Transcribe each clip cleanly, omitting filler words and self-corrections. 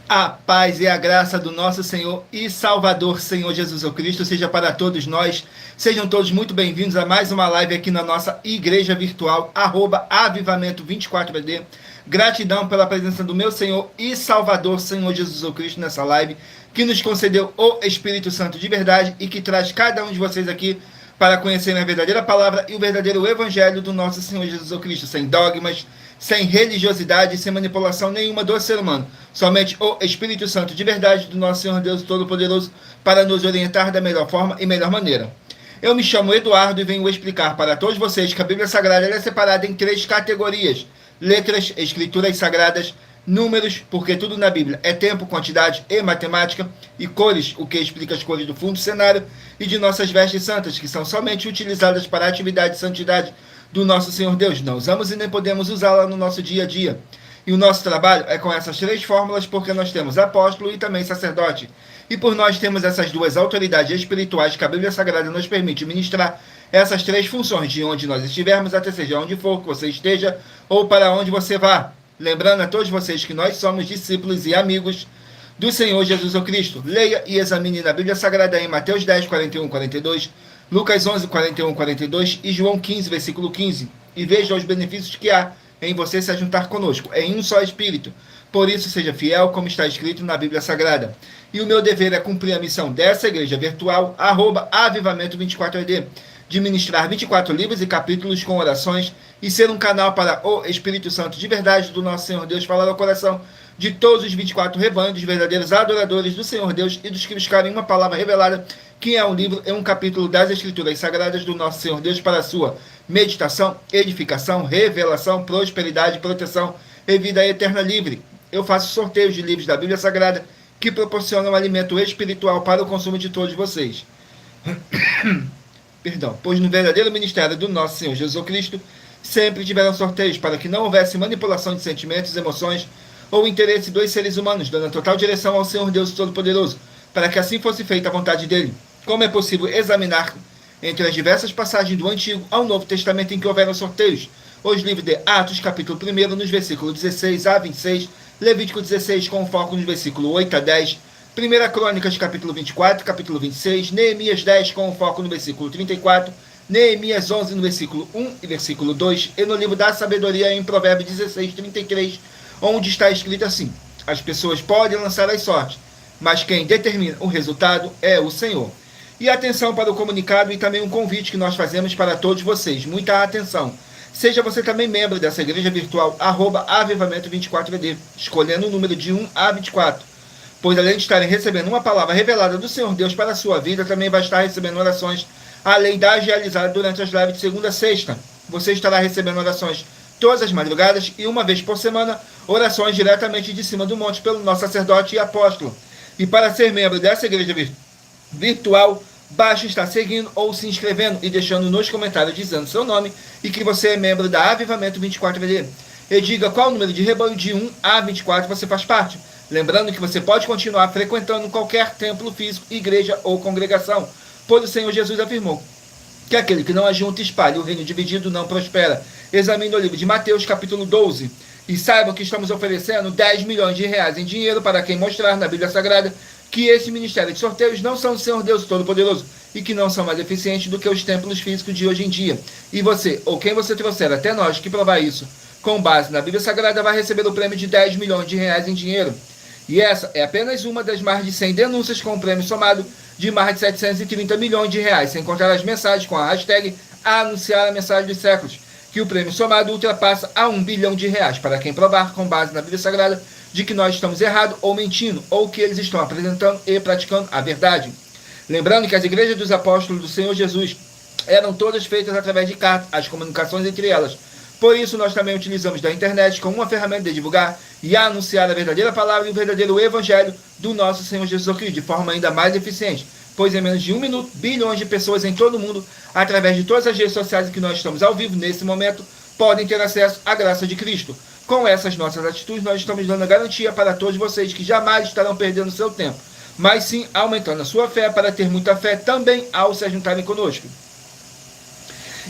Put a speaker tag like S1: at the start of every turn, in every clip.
S1: A paz e a graça do nosso Senhor e Salvador, Senhor Jesus Cristo, seja para todos nós. Sejam todos muito bem-vindos a mais uma live aqui na nossa igreja virtual, @avivamento24AD. Gratidão pela presença do meu Senhor e Salvador, Senhor Jesus Cristo, nessa live, que nos concedeu o Espírito Santo de verdade e que traz cada um de vocês aqui para conhecerem a verdadeira palavra e o verdadeiro evangelho do nosso Senhor Jesus Cristo, sem dogmas, sem religiosidade, sem manipulação nenhuma do ser humano. Somente o Espírito Santo de verdade do nosso Senhor Deus Todo-Poderoso para nos orientar da melhor forma e melhor maneira. Eu me chamo Eduardo e venho explicar para todos vocês que a Bíblia Sagrada é separada em 3 categorias: letras, escrituras sagradas, números, porque tudo na Bíblia é tempo, quantidade e matemática, e cores, o que explica as cores do fundo do cenário, e de nossas vestes santas, que são somente utilizadas para a atividade de santidade do nosso Senhor Deus. Não usamos e nem podemos usá-la no nosso dia a dia. E o nosso trabalho é com essas 3 fórmulas, porque nós temos apóstolo e também sacerdote. E por nós temos essas 2 autoridades espirituais que a Bíblia Sagrada nos permite ministrar essas 3 funções, de onde nós estivermos, até seja onde for que você esteja, ou para onde você vá. Lembrando a todos vocês que nós somos discípulos e amigos do Senhor Jesus Cristo. Leia e examine na Bíblia Sagrada em Mateus 10, 41, 42, Lucas 11, 41, 42 e João 15, versículo 15. E veja os benefícios que há em você se juntar conosco, em um só Espírito. Por isso, seja fiel, como está escrito na Bíblia Sagrada. E o meu dever é cumprir a missão dessa igreja virtual, @avivamento24AD, de ministrar 24 livros e capítulos com orações e ser um canal para o Espírito Santo de verdade do nosso Senhor Deus falar ao coração de todos os 24 rebanhos, dos verdadeiros adoradores do Senhor Deus e dos que buscarem uma palavra revelada, que é um livro e um capítulo das Escrituras Sagradas do nosso Senhor Deus para a sua meditação, edificação, revelação, prosperidade, proteção e vida eterna livre. Eu faço sorteios de livros da Bíblia Sagrada que proporcionam alimento espiritual para o consumo de todos vocês. Perdão, pois no verdadeiro ministério do nosso Senhor Jesus Cristo sempre tiveram sorteios para que não houvesse manipulação de sentimentos, emoções ou interesse dos seres humanos, dando total direção ao Senhor Deus Todo-Poderoso, para que assim fosse feita a vontade dele. Como é possível examinar entre as diversas passagens do Antigo ao Novo Testamento em que houveram sorteios? Os livros de Atos, capítulo 1, nos versículos 16 a 26, Levítico 16, com foco nos versículos 8 a 10, 1 Crônicas, capítulo 24, capítulo 26, Neemias 10, com foco no versículo 34, Neemias 11, no versículo 1 e versículo 2, e no livro da Sabedoria, em Provérbios 16, 33, onde está escrito assim: as pessoas podem lançar as sortes, mas quem determina o resultado é o Senhor. E atenção para o comunicado e também um convite que nós fazemos para todos vocês. Muita atenção. Seja você também membro dessa igreja virtual, @avivamento24AD, escolhendo o número de 1 a 24. Pois além de estarem recebendo uma palavra revelada do Senhor Deus para a sua vida, também vai estar recebendo orações, além das realizadas durante as lives de segunda a sexta. Você estará recebendo orações todas as madrugadas e uma vez por semana, orações diretamente de cima do monte pelo nosso sacerdote e apóstolo. E para ser membro dessa igreja virtual, basta estar seguindo ou se inscrevendo e deixando nos comentários dizendo seu nome e que você é membro da Avivamento 24AD. E diga qual número de rebanho de 1 a 24 você faz parte. Lembrando que você pode continuar frequentando qualquer templo físico, igreja ou congregação, pois o Senhor Jesus afirmou que aquele que não ajunta e espalha, o reino dividido não prospera. Examine o livro de Mateus, capítulo 12. E saibam que estamos oferecendo 10 milhões de reais em dinheiro para quem mostrar na Bíblia Sagrada que esse ministério de sorteios não são do Senhor Deus Todo-Poderoso e que não são mais eficientes do que os templos físicos de hoje em dia. E você, ou quem você trouxer até nós que provar isso, com base na Bíblia Sagrada, vai receber o prêmio de 10 milhões de reais em dinheiro. E essa é apenas uma das mais de 100 denúncias com um prêmio somado de mais de 730 milhões de reais, sem contar as mensagens com a hashtag Anunciar a Mensagem dos Séculos, que o prêmio somado ultrapassa a 1 bilhão de reais para quem provar, com base na Bíblia Sagrada, de que nós estamos errados ou mentindo, ou que eles estão apresentando e praticando a verdade. Lembrando que as igrejas dos apóstolos do Senhor Jesus eram todas feitas através de cartas, as comunicações entre elas. Por isso, nós também utilizamos da internet como uma ferramenta de divulgar e anunciar a verdadeira palavra e o verdadeiro evangelho do nosso Senhor Jesus Cristo, de forma ainda mais eficiente, pois em menos de 1 minuto, bilhões de pessoas em todo o mundo, através de todas as redes sociais em que nós estamos ao vivo nesse momento, podem ter acesso à graça de Cristo. Com essas nossas atitudes, nós estamos dando a garantia para todos vocês que jamais estarão perdendo seu tempo, mas sim aumentando a sua fé para ter muita fé também ao se juntarem conosco.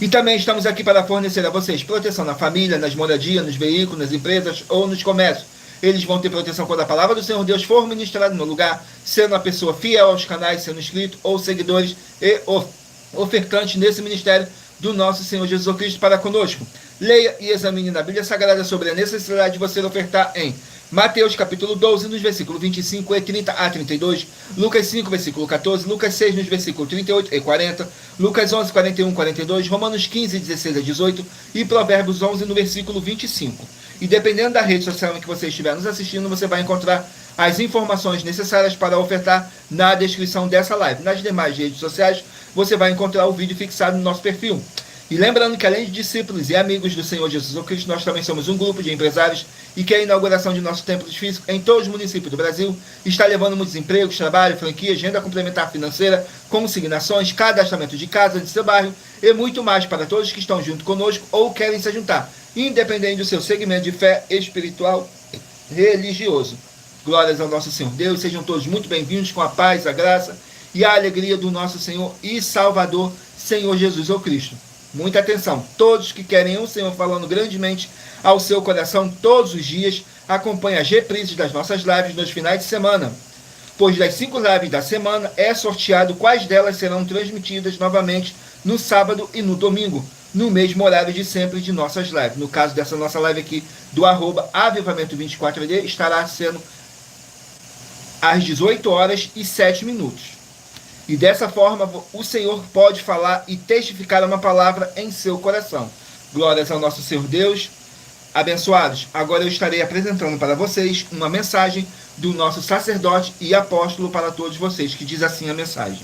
S1: E também estamos aqui para fornecer a vocês proteção na família, nas moradias, nos veículos, nas empresas ou nos comércios. Eles vão ter proteção quando a palavra do Senhor Deus for ministrada no lugar, sendo uma pessoa fiel aos canais, sendo inscrito, ou seguidores e ofertantes nesse ministério do nosso Senhor Jesus Cristo para conosco. Leia e examine na Bíblia Sagrada sobre a necessidade de você ofertar em Mateus capítulo 12, nos versículos 25 e 30 a 32, Lucas 5, versículo 14, Lucas 6, nos versículos 38 e 40, Lucas 11, 41 e 42, Romanos 15, 16 a 18 e Provérbios 11, no versículo 25. E dependendo da rede social em que você estiver nos assistindo, você vai encontrar as informações necessárias para ofertar na descrição dessa live. Nas demais redes sociais, você vai encontrar o vídeo fixado no nosso perfil. E lembrando que além de discípulos e amigos do Senhor Jesus Cristo, nós também somos um grupo de empresários e que a inauguração de nosso templo físico em todos os municípios do Brasil está levando muitos empregos, trabalho, franquias, renda complementar financeira, consignações, cadastramento de casa de seu bairro e muito mais para todos que estão junto conosco ou querem se juntar, independente do seu segmento de fé espiritual religioso. Glórias ao nosso Senhor Deus, sejam todos muito bem-vindos com a paz, a graça e a alegria do nosso Senhor e Salvador, Senhor Jesus ou Cristo. Muita atenção, todos que querem o Senhor falando grandemente ao seu coração todos os dias, acompanhem as reprises das nossas lives nos finais de semana, pois das 5 lives da semana é sorteado quais delas serão transmitidas novamente no sábado e no domingo, no mesmo horário de sempre de nossas lives. No caso dessa nossa live aqui do @avivamento24AD, estará sendo às 18 horas e 7 minutos. E dessa forma, o Senhor pode falar e testificar uma palavra em seu coração. Glórias ao nosso Senhor Deus. Abençoados, agora eu estarei apresentando para vocês uma mensagem do nosso sacerdote e apóstolo para todos vocês, que diz assim a mensagem.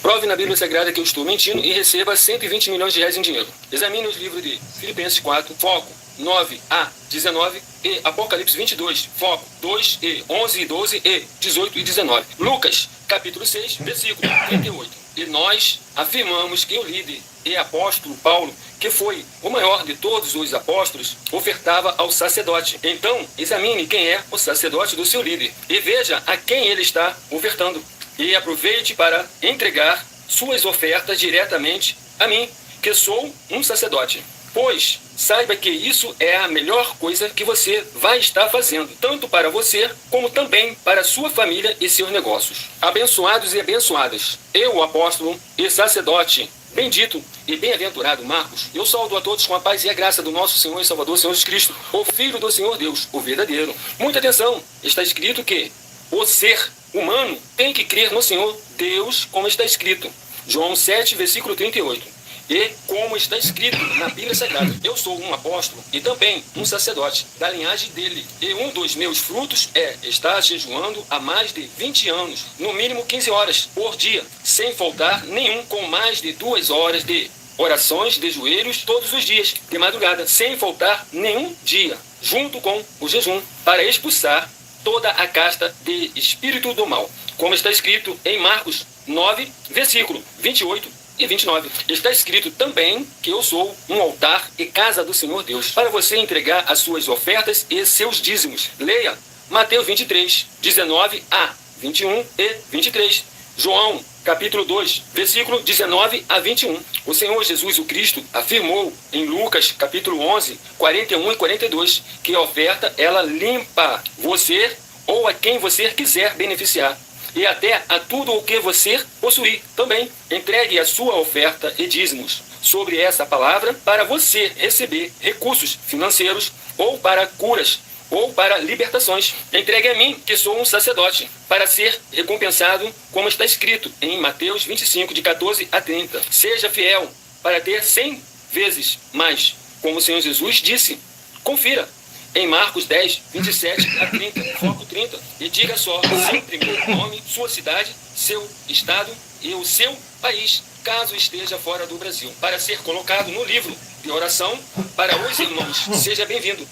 S2: Prove na Bíblia Sagrada que eu estou mentindo e receba 120 milhões de reais em dinheiro. Examine os livros de Filipenses 4, foco 9 a 19 e Apocalipse 22, foco 2 e 11 e 12 e 18 e 19. Lucas, capítulo 6, versículo 38. E nós afirmamos que o líder e apóstolo Paulo, que foi o maior de todos os apóstolos, ofertava ao sacerdote. Então, examine quem é o sacerdote do seu líder e veja a quem ele está ofertando. E aproveite para entregar suas ofertas diretamente a mim, que sou um sacerdote. Pois saiba que isso é a melhor coisa que você vai estar fazendo, tanto para você, como também para sua família e seus negócios. Abençoados e abençoadas, eu, o apóstolo e sacerdote, bendito e bem-aventurado Marcos, eu saúdo a todos com a paz e a graça do nosso Senhor e Salvador, Senhor Jesus Cristo, o Filho do Senhor Deus, o verdadeiro. Muita atenção, está escrito que o ser humano tem que crer no Senhor Deus, como está escrito. João 7, versículo 38. E como está escrito na Bíblia Sagrada, eu sou um apóstolo e também um sacerdote da linhagem dele. E um dos meus frutos é estar jejuando há mais de 20 anos, no mínimo 15 horas por dia, sem faltar nenhum, com mais de 2 horas de orações de joelhos todos os dias, de madrugada, sem faltar nenhum dia, junto com o jejum, para expulsar toda a casta de espírito do mal. Como está escrito em Marcos 9, versículo 28 e 29. Está escrito também que eu sou um altar e casa do Senhor Deus, para você entregar as suas ofertas e seus dízimos. Leia Mateus 23, 19 a 21 e 23. João, capítulo 2, versículo 19 a 21. O Senhor Jesus o Cristo afirmou em Lucas, capítulo 11, 41 e 42, que a oferta, ela limpa você ou a quem você quiser beneficiar. E até a tudo o que você possuir também. Entregue a sua oferta e dízimos sobre essa palavra para você receber recursos financeiros ou para curas ou para libertações. Entregue a mim, que sou um sacerdote, para ser recompensado, como está escrito em Mateus 25, de 14 a 30. Seja fiel para ter 100 vezes mais, como o Senhor Jesus disse. Confira em Marcos 10, 27 a 30, foco 30, e diga só sempre meu nome, sua cidade, seu estado e o seu país, caso esteja fora do Brasil, para ser colocado no livro de oração para os irmãos. Seja bem-vindo.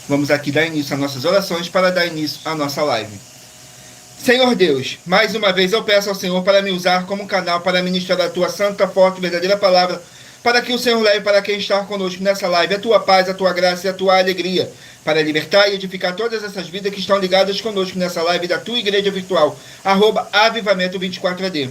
S1: Vamos aqui dar início às nossas orações para dar início à nossa live. Senhor Deus, mais uma vez eu peço ao Senhor para me usar como canal para ministrar a tua santa, forte e verdadeira palavra, para que o Senhor leve para quem está conosco nessa live a tua paz, a tua graça e a tua alegria, para libertar e edificar todas essas vidas que estão ligadas conosco nessa live da tua igreja virtual, @avivamento24AD.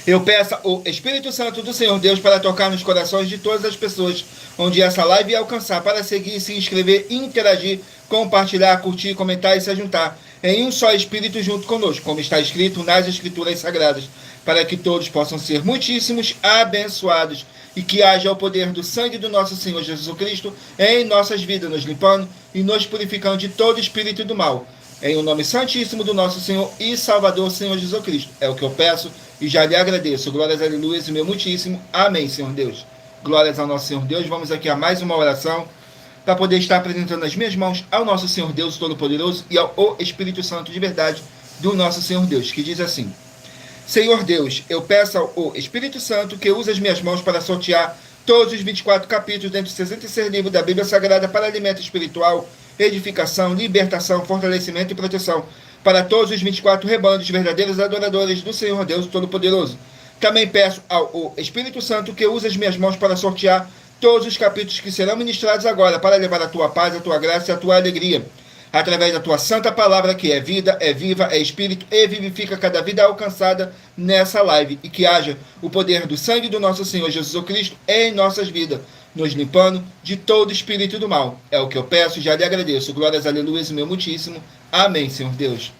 S1: Eu peço o Espírito Santo do Senhor Deus para tocar nos corações de todas as pessoas onde essa live alcançar, para seguir, se inscrever, interagir, compartilhar, curtir, comentar e se juntar em um só Espírito junto conosco, como está escrito nas Escrituras Sagradas, para que todos possam ser muitíssimos abençoados e que haja o poder do sangue do nosso Senhor Jesus Cristo em nossas vidas, nos limpando e nos purificando de todo espírito do mal. Em o nome santíssimo do nosso Senhor e Salvador, Senhor Jesus Cristo. É o que eu peço e já lhe agradeço. Glórias, aleluia, e meu muitíssimo. Amém, Senhor Deus. Glórias ao nosso Senhor Deus. Vamos aqui a mais uma oração para poder estar apresentando as minhas mãos ao nosso Senhor Deus Todo-Poderoso e ao Espírito Santo de verdade do nosso Senhor Deus, que diz assim: Senhor Deus, eu peço ao Espírito Santo que use as minhas mãos para sortear todos os 24 capítulos dentro dos 66 livros da Bíblia Sagrada para alimento espiritual, edificação, libertação, fortalecimento e proteção para todos os 24 rebanhos verdadeiros adoradores do Senhor Deus Todo-Poderoso. Também peço ao Espírito Santo que use as minhas mãos para sortear todos os capítulos que serão ministrados agora para levar a tua paz, a tua graça e a tua alegria, através da tua santa palavra, que é vida, é viva, é espírito e vivifica cada vida alcançada nessa live, e que haja o poder do sangue do nosso Senhor Jesus Cristo em nossas vidas, nos limpando de todo espírito do mal. É o que eu peço e já lhe agradeço. Glórias, aleluia, meu muitíssimo. Amém, Senhor Deus.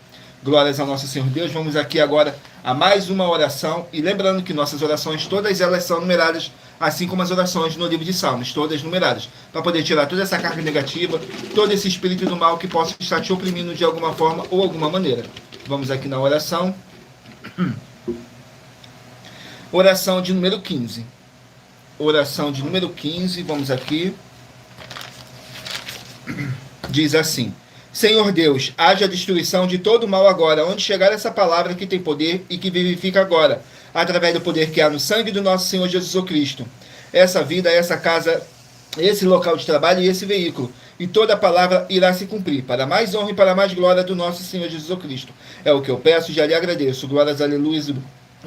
S1: Glórias ao nosso Senhor Deus. Vamos aqui agora a mais uma oração, e lembrando que nossas orações, todas elas são numeradas, assim como as orações no livro de Salmos, todas numeradas, para poder tirar toda essa carga negativa, todo esse espírito do mal que possa estar te oprimindo de alguma forma ou alguma maneira. Vamos aqui na oração. Oração de número 15. Oração de número 15, vamos aqui. Diz assim: Senhor Deus, haja destruição de todo o mal agora, onde chegar essa palavra que tem poder e que vivifica agora, através do poder que há no sangue do nosso Senhor Jesus Cristo. Essa vida, essa casa, esse local de trabalho e esse veículo. E toda a palavra irá se cumprir, para mais honra e para mais glória do nosso Senhor Jesus Cristo. É o que eu peço e já lhe agradeço. Glórias, aleluia,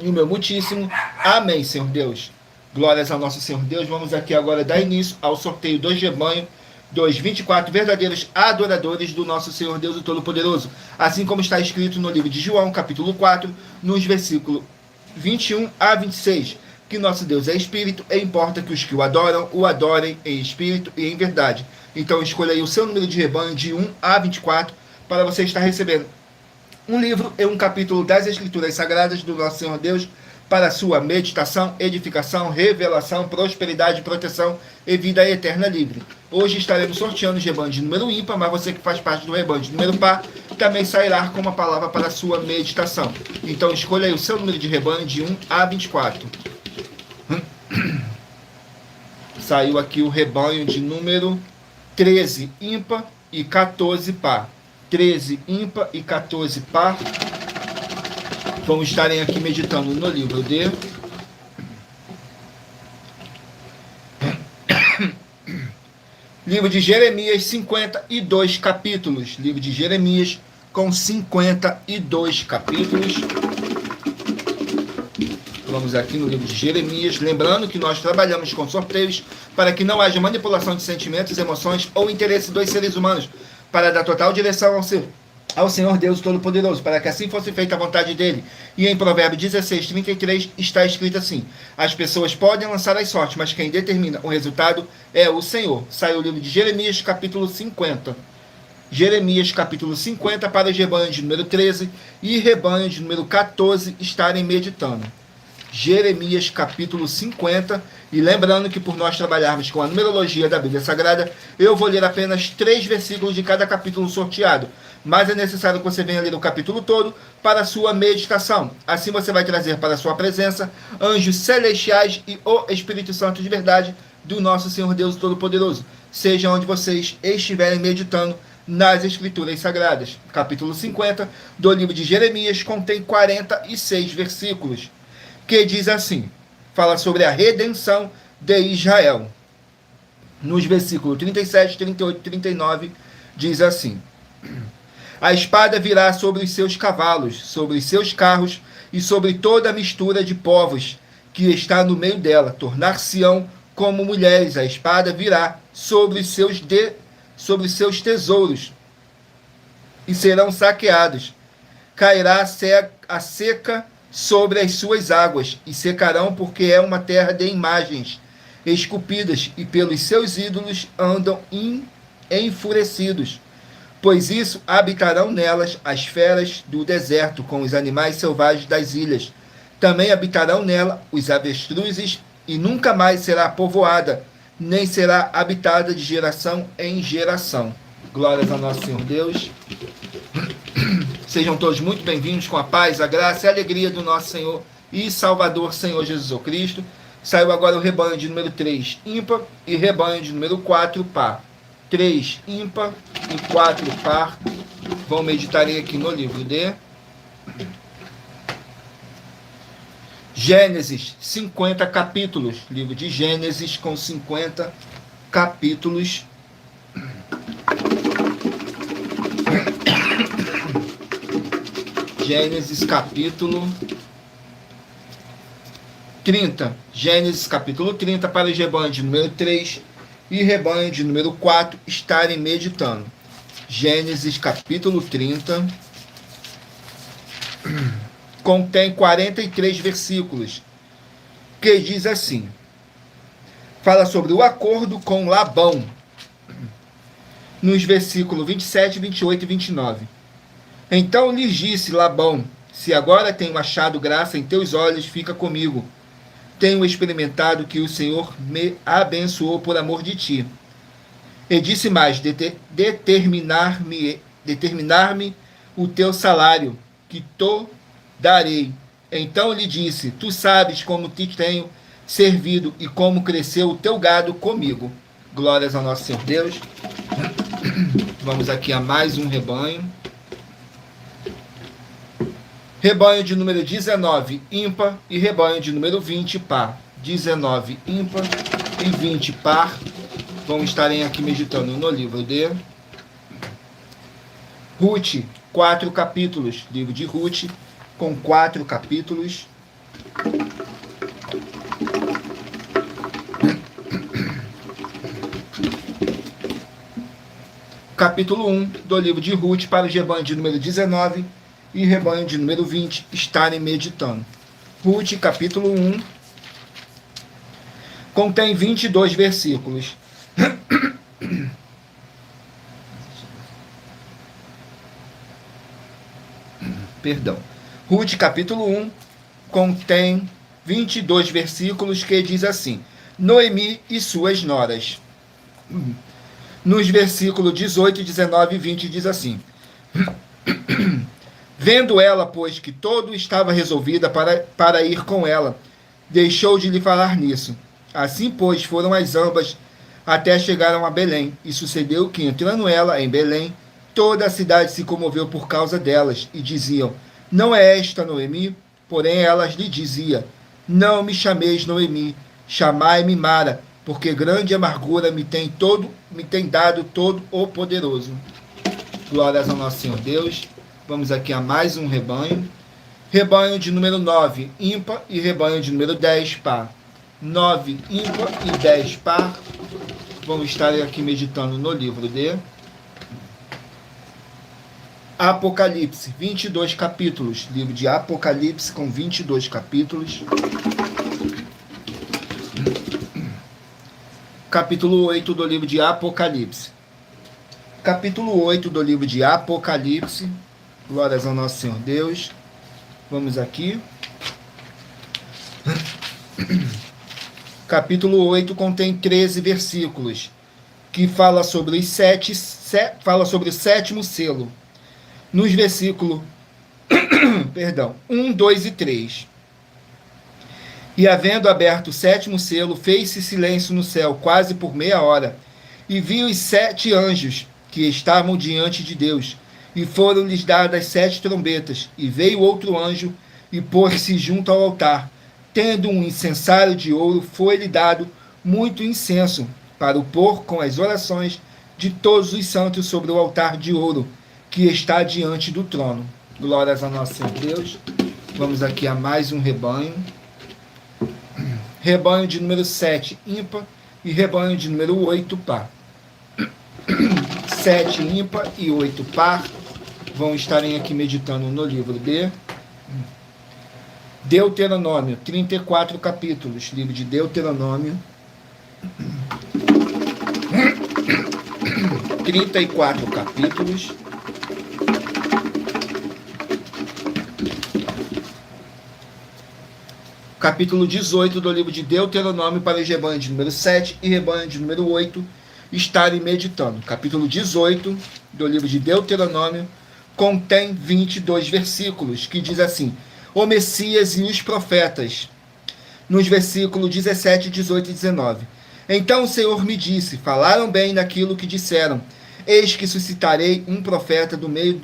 S1: e o meu muitíssimo. Amém, Senhor Deus. Glórias ao nosso Senhor Deus. Vamos aqui agora dar início ao sorteio dos rebanhos dos 24 verdadeiros adoradores do nosso Senhor Deus o Todo-Poderoso, assim como está escrito no livro de João, capítulo 4, nos versículos 21 a 26, que nosso Deus é Espírito e importa que os que o adoram, o adorem em Espírito e em verdade. Então escolha aí o seu número de rebanho de 1 a 24 para você estar recebendo um livro e um capítulo das Escrituras Sagradas do nosso Senhor Deus, para a sua meditação, edificação, revelação, prosperidade, proteção e vida eterna livre. Hoje estaremos sorteando o rebanho de número ímpar, mas você que faz parte do rebanho de número par também sairá com uma palavra para a sua meditação. Então escolha aí o seu número de rebanho de 1 a 24. Saiu aqui o rebanho de número 13 ímpar e 14 par. 13 ímpar e 14 par. Vamos estarem aqui meditando no livro de livro de Jeremias, 52 capítulos. Livro de Jeremias com 52 capítulos. Vamos aqui no livro de Jeremias, lembrando que nós trabalhamos com sorteios para que não haja manipulação de sentimentos, emoções ou interesse dos seres humanos, para dar total direção ao Senhor Deus Todo-Poderoso, para que assim fosse feita a vontade dele. E em Provérbios 16, 33 está escrito assim: as pessoas podem lançar as sortes, mas quem determina o resultado é o Senhor. Sai o livro de Jeremias, capítulo 50. Jeremias, capítulo 50, para os rebanhos de número 13 e rebanho de número 14 estarem meditando. Jeremias, capítulo 50. E lembrando que por nós trabalharmos com a numerologia da Bíblia Sagrada, eu vou ler apenas 3 versículos de cada capítulo sorteado, mas é necessário que você venha ler o capítulo todo para a sua meditação. Assim você vai trazer para a sua presença anjos celestiais e o Espírito Santo de verdade do nosso Senhor Deus Todo-Poderoso, seja onde vocês estiverem meditando nas Escrituras Sagradas. Capítulo 50 do livro de Jeremias contém 46 versículos, que diz assim, fala sobre a redenção de Israel. Nos versículos 37, 38 e 39 diz assim: a espada virá sobre os seus cavalos, sobre os seus carros e sobre toda a mistura de povos que está no meio dela. Tornar-se-ão como mulheres. A espada virá sobre os seus tesouros e serão saqueados. Cairá a seca sobre as suas águas, e secarão, porque é uma terra de imagens esculpidas, e pelos seus ídolos andam enfurecidos. Pois isso habitarão nelas as feras do deserto, com os animais selvagens das ilhas. Também habitarão nela os avestruzes, e nunca mais será povoada, nem será habitada de geração em geração. Glórias a nosso Senhor Deus. Sejam todos muito bem-vindos, com a paz, a graça e a alegria do nosso Senhor e Salvador, Senhor Jesus Cristo. Saiu agora o rebanho de número 3, ímpar, e rebanho de número 4, par. 3, ímpar, e 4, par. Vamos meditar aqui no livro de Gênesis, 50 capítulos. Livro de Gênesis com 50 capítulos. Gênesis capítulo 30. Gênesis capítulo 30 para o rebanho de número 3 e rebanho de número 4 estarem meditando. Gênesis capítulo 30 contém 43 versículos, que diz assim: fala sobre o acordo com Labão, nos versículos 27, 28 e 29. Então lhes disse Labão: se agora tenho achado graça em teus olhos, fica comigo. Tenho experimentado que o Senhor me abençoou por amor de ti. E disse mais: determinar-me o teu salário, que te darei. Então lhe disse: tu sabes como te tenho servido e como cresceu o teu gado comigo. Glórias ao nosso Senhor Deus. Vamos aqui a mais um rebanho. Rebanho de número 19, ímpar, e rebanho de número 20, par. 19, ímpar, e 20, par. Vamos estarem aqui meditando no livro de Ruth, 4 capítulos. Livro de Ruth, com 4 capítulos. Capítulo 1 do livro de Ruth para o rebanho de número 19 e rebanho de número 20 estarem meditando. Ruth, capítulo 1, contém 22 versículos. Perdão. Ruth, capítulo 1, contém 22 versículos, que diz assim: Noemi e suas noras. Nos versículos 18, 19 e 20 diz assim: vendo ela, pois, que todo estava resolvida para ir com ela, deixou de lhe falar nisso. Assim, pois, foram as ambas até chegaram a Belém. E sucedeu que, entrando ela em Belém, toda a cidade se comoveu por causa delas, e diziam: não é esta Noemi? Porém, elas lhe diziam: não me chameis Noemi, chamai-me Mara, porque grande amargura me tem dado todo o poderoso. Glórias ao nosso Senhor Deus. Vamos aqui a mais um rebanho. Rebanho de número 9, ímpar, e rebanho de número 10, par. 9, ímpar, e 10, par. Vamos estar aqui meditando no livro de Apocalipse, 22 capítulos. Livro de Apocalipse com 22 capítulos. Capítulo 8 do livro de Apocalipse. Capítulo 8 do livro de Apocalipse. Glórias ao nosso Senhor Deus. Vamos aqui. Capítulo 8 contém 13 versículos, que fala sobre o sétimo selo. Nos versículos 1, 2 e 3. E havendo aberto o sétimo selo, fez-se silêncio no céu, quase por meia hora. E vi os 7 anjos que estavam diante de Deus, e foram-lhes dadas 7 trombetas. E veio outro anjo e pôs-se junto ao altar. Tendo um incensário de ouro, foi-lhe dado muito incenso, para o pôr com as orações de todos os santos sobre o altar de ouro, que está diante do trono. Glórias a nosso Senhor Deus. Vamos aqui a mais um rebanho. Rebanho de número 7, ímpar, e rebanho de número 8, par. 7 ímpar e 8 par. Vão estarem aqui meditando no livro de Deuteronômio, 34 capítulos, livro de Deuteronômio, 34 capítulos, capítulo 18 do livro de Deuteronômio, para os rebanhos de número 7 e rebanho de número 8 estarem meditando. Capítulo 18 do livro de Deuteronômio contém 22 versículos, que diz assim: o Messias e os profetas, nos versículos 17, 18 e 19. Então o Senhor me disse: falaram bem daquilo que disseram. Eis que suscitarei um profeta do meio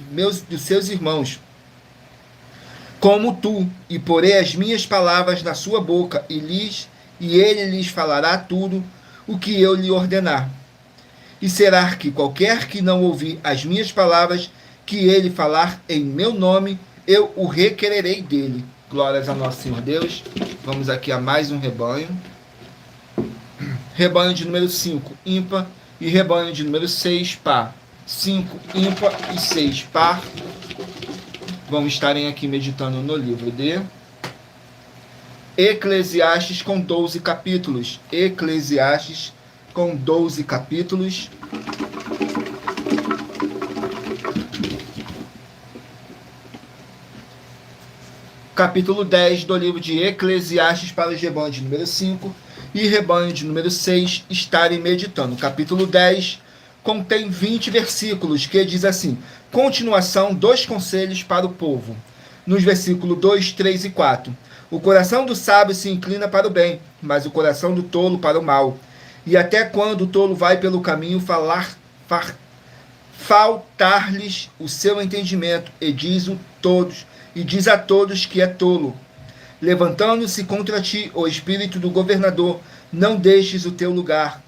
S1: dos seus irmãos, como tu, e porei as minhas palavras na sua boca, e ele lhes falará tudo o que eu lhe ordenar. E será que qualquer que não ouvir as minhas palavras, que ele falar em meu nome, eu o requererei dele. Glórias a nosso Senhor Deus. Vamos aqui a mais um rebanho. Rebanho de número 5, ímpar, e rebanho de número 6, par. 5, ímpar e 6, par. Vamos estarem aqui meditando no livro de Eclesiastes, com 12 capítulos. Eclesiastes, com 12 capítulos. Capítulo 10 do livro de Eclesiastes, para os rebanhos de número 5 e rebanho de número 6 estarem meditando. Capítulo 10 contém 20 versículos, que diz assim: continuação dos conselhos para o povo. Nos versículos 2, 3 e 4. O coração do sábio se inclina para o bem, mas o coração do tolo para o mal. E até quando o tolo vai pelo caminho faltar-lhes o seu entendimento, e diz a todos que é tolo. Levantando-se contra ti, o espírito do governador, não deixes o teu lugar,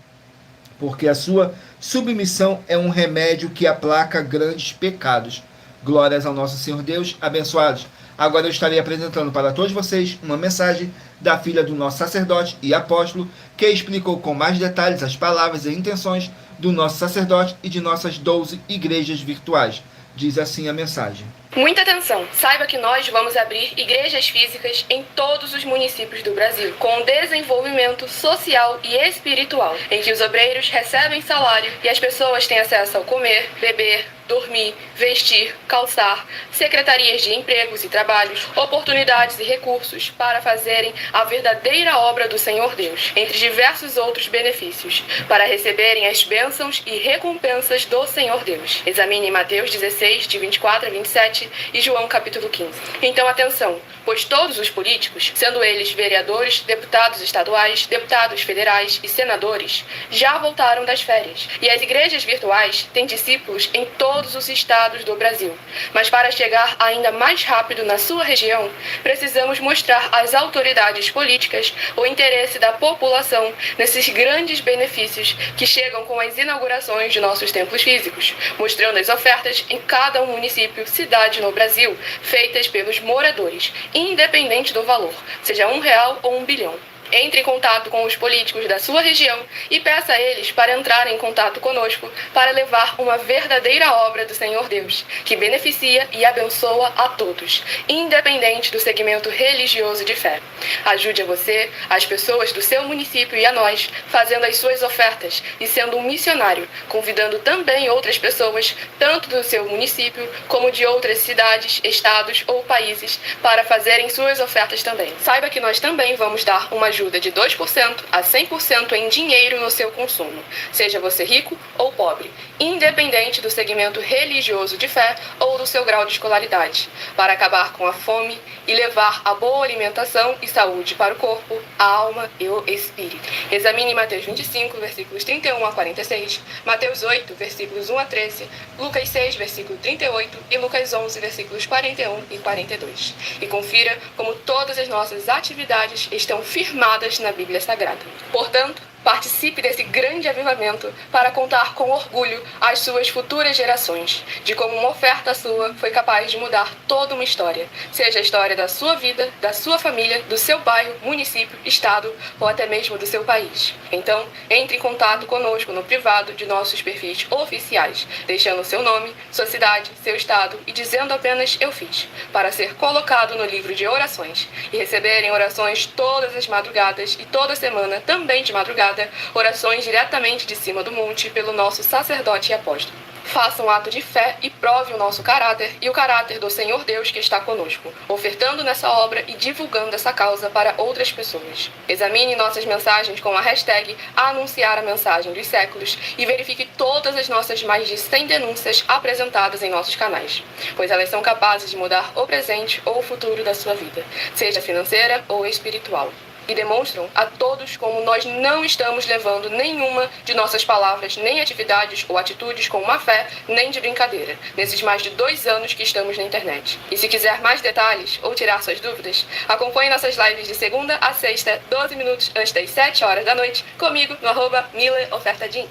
S1: porque a sua submissão é um remédio que aplaca grandes pecados. Glórias ao nosso Senhor Deus, abençoados. Agora eu estarei apresentando para todos vocês uma mensagem da filha do nosso sacerdote e apóstolo, que explicou com mais detalhes as palavras e intenções do nosso sacerdote e de nossas 12 igrejas virtuais. Diz assim a mensagem.
S3: Muita atenção! Saiba que nós vamos abrir igrejas físicas em todos os municípios do Brasil, com desenvolvimento social e espiritual, em que os obreiros recebem salário e as pessoas têm acesso ao comer, beber, dormir, vestir, calçar, secretarias de empregos e trabalhos, oportunidades e recursos para fazerem a verdadeira obra do Senhor Deus, entre diversos outros benefícios, para receberem as bênçãos e recompensas do Senhor Deus. Examine Mateus 16, de 24 a 27 e João capítulo 15. Então atenção, pois todos os políticos, sendo eles vereadores, deputados estaduais, deputados federais e senadores, já voltaram das férias, e as igrejas virtuais têm discípulos em todos os estados do Brasil. Mas para chegar ainda mais rápido na sua região, precisamos mostrar às autoridades políticas o interesse da população nesses grandes benefícios que chegam com as inaugurações de nossos templos físicos, mostrando as ofertas em cada município, cidade no Brasil, feitas pelos moradores, independente do valor, seja R$1 ou 1 bilhão. Entre em contato com os políticos da sua região e peça a eles para entrarem em contato conosco para levar uma verdadeira obra do Senhor Deus, que beneficia e abençoa a todos, independente do segmento religioso de fé. Ajude a você, as pessoas do seu município e a nós, fazendo as suas ofertas e sendo um missionário, convidando também outras pessoas, tanto do seu município como de outras cidades, estados ou países, para fazerem suas ofertas também. Saiba que nós também vamos dar uma ajuda de 2% a 100% em dinheiro no seu consumo, seja você rico ou pobre, independente do segmento religioso de fé ou do seu grau de escolaridade, para acabar com a fome e levar a boa alimentação e saúde para o corpo, a alma e o espírito. Examine Mateus 25, versículos 31 a 46, Mateus 8, versículos 1 a 13, Lucas 6, versículo 38 e Lucas 11, versículos 41 e 42. E confira como todas as nossas atividades estão firmadas na Bíblia Sagrada. Portanto, Participe desse grande avivamento para contar com orgulho às suas futuras gerações de como uma oferta sua foi capaz de mudar toda uma história, seja a história da sua vida, da sua família, do seu bairro, município, estado ou até mesmo do seu país. Então, entre em contato conosco no privado de nossos perfis oficiais, deixando seu nome, sua cidade, seu estado e dizendo apenas "eu fiz", para ser colocado no livro de orações e receberem orações todas as madrugadas e toda semana, também de madrugada, orações diretamente de cima do monte pelo nosso sacerdote e apóstolo. Faça um ato de fé e prove o nosso caráter e o caráter do Senhor Deus que está conosco, ofertando nessa obra e divulgando essa causa para outras pessoas. Examine nossas mensagens com a hashtag Anunciar a Mensagem dos Séculos e verifique todas as nossas mais de 100 denúncias apresentadas em nossos canais, pois elas são capazes de mudar o presente ou o futuro da sua vida, seja financeira ou espiritual. E demonstram a todos como nós não estamos levando nenhuma de nossas palavras, nem atividades ou atitudes com má fé, nem de brincadeira, nesses mais de 2 anos que estamos na internet. E se quiser mais detalhes ou tirar suas dúvidas, acompanhe nossas lives de segunda a sexta, 12 minutos antes das 7 horas da noite, comigo no @MileOfertaDin.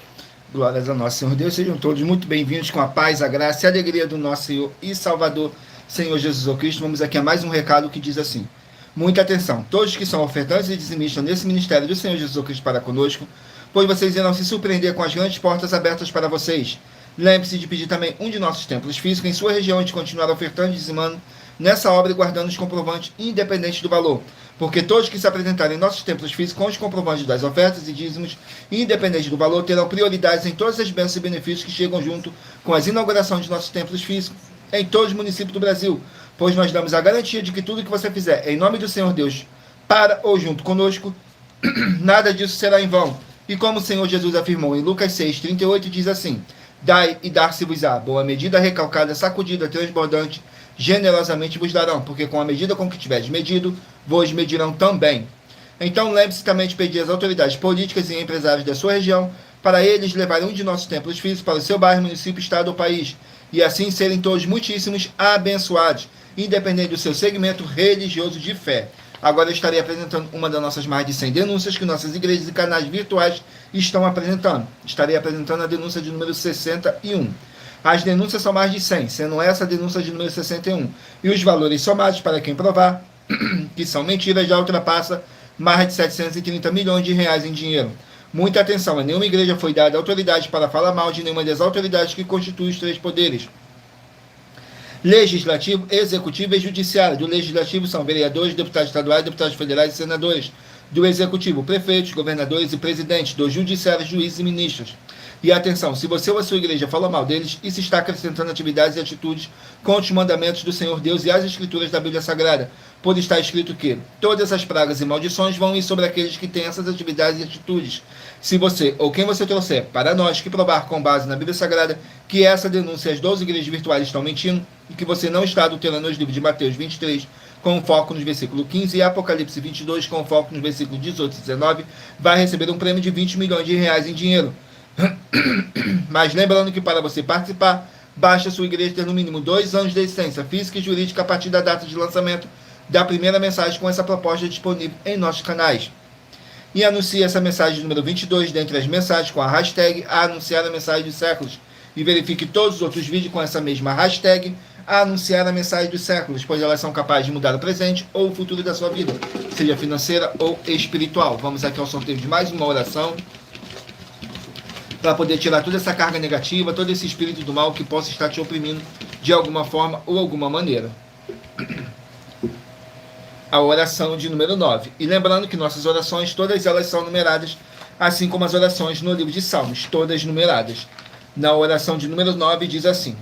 S1: Glórias a nosso Senhor Deus, sejam todos muito bem-vindos com a paz, a graça e a alegria do nosso Senhor e Salvador, Senhor Jesus Cristo. Vamos aqui a mais um recado que diz assim: muita atenção, todos que são ofertantes e dizimistas nesse ministério do Senhor Jesus Cristo para conosco, pois vocês irão se surpreender com as grandes portas abertas para vocês. Lembre-se de pedir também um de nossos templos físicos em sua região e de continuar ofertando e dizimando nessa obra e guardando os comprovantes independente do valor, porque todos que se apresentarem em nossos templos físicos com os comprovantes das ofertas e dízimos, independente do valor, terão prioridades em todas as bênçãos e benefícios que chegam junto com as inaugurações de nossos templos físicos em todos os municípios do Brasil, pois nós damos a garantia de que tudo que você fizer em nome do Senhor Deus, para ou junto conosco, nada disso será em vão. E como o Senhor Jesus afirmou em Lucas 6:38, diz assim: dai e dar-se-vos-á, boa medida, recalcada, sacudida, transbordante, generosamente vos darão, porque com a medida com que tiveres medido, vos medirão também. Então lembre-se também de pedir às autoridades políticas e empresários da sua região, para eles levarem um de nossos templos físicos para o seu bairro, município, estado ou país, e assim serem todos muitíssimos abençoados, independente do seu segmento religioso de fé. Agora eu estarei apresentando uma das nossas mais de 100 denúncias que nossas igrejas e canais virtuais estão apresentando. Estarei apresentando a denúncia de número 61. As denúncias são mais de 100, sendo essa a denúncia de número 61. E os valores somados, para quem provar que são mentiras, já ultrapassa mais de 730 milhões de reais em dinheiro. Muita atenção, nenhuma igreja foi dada autoridade para falar mal de nenhuma das autoridades que constituem os 3 poderes: legislativo, executivo e judiciário. Do legislativo são vereadores, deputados estaduais, deputados federais e senadores. Do executivo, prefeitos, governadores e presidentes. Do judiciário, juízes e ministros. E atenção, se você ou a sua igreja fala mal deles, isso está acrescentando atividades e atitudes contra os mandamentos do Senhor Deus e as escrituras da Bíblia Sagrada, pois está escrito que todas as pragas e maldições vão ir sobre aqueles que têm essas atividades e atitudes. Se você ou quem você trouxer para nós que provar com base na Bíblia Sagrada que essa denúncia e as 12 igrejas virtuais estão mentindo e que você não está adulterando os livros de Mateus 23 com foco nos versículos 15 e Apocalipse 22 com foco nos versículos 18 e 19, vai receber um prêmio de 20 milhões de reais em dinheiro. Mas lembrando que para você participar, basta sua igreja ter no mínimo 2 anos de existência física e jurídica a partir da data de lançamento da primeira mensagem com essa proposta disponível em nossos canais. E anuncie essa mensagem número 22 dentre as mensagens com a hashtag Anunciar a Mensagem dos Séculos. E verifique todos os outros vídeos com essa mesma hashtag Anunciar a Mensagem dos Séculos, pois elas são capazes de mudar o presente ou o futuro da sua vida, seja financeira ou espiritual. Vamos aqui ao sorteio de mais uma oração, para poder tirar toda essa carga negativa, todo esse espírito do mal que possa estar te oprimindo de alguma forma ou alguma maneira. A oração de número 9. E lembrando que nossas orações, todas elas são numeradas, assim como as orações no livro de Salmos, todas numeradas. Na oração de número 9 diz assim: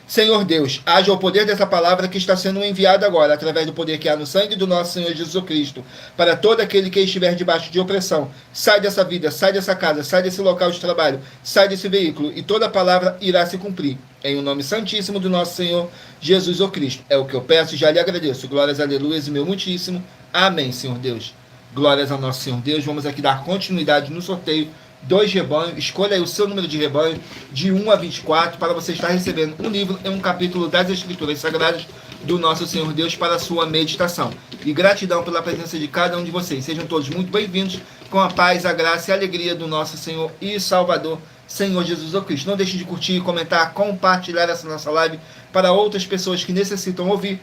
S1: Senhor Deus, haja o poder dessa palavra que está sendo enviada agora, através do poder que há no sangue do nosso Senhor Jesus Cristo, para todo aquele que estiver debaixo de opressão. Sai dessa vida, sai dessa casa, sai desse local de trabalho, sai desse veículo, e toda a palavra irá se cumprir. Em o nome santíssimo do nosso Senhor Jesus Cristo. É o que eu peço e já lhe agradeço. Glórias, aleluias e meu muitíssimo. Amém, Senhor Deus. Glórias ao nosso Senhor Deus. Vamos aqui dar continuidade no sorteio 2 rebanhos, escolha aí o seu número de rebanho, de 1 a 24, para você estar recebendo um livro e um capítulo das Escrituras Sagradas do nosso Senhor Deus para a sua meditação. e gratidão pela presença de cada um de vocês. Sejam todos muito bem-vindos, com a paz, a graça e a alegria do nosso Senhor e Salvador, Senhor Jesus Cristo. Não deixe de curtir, comentar, compartilhar essa nossa live para outras pessoas que necessitam ouvir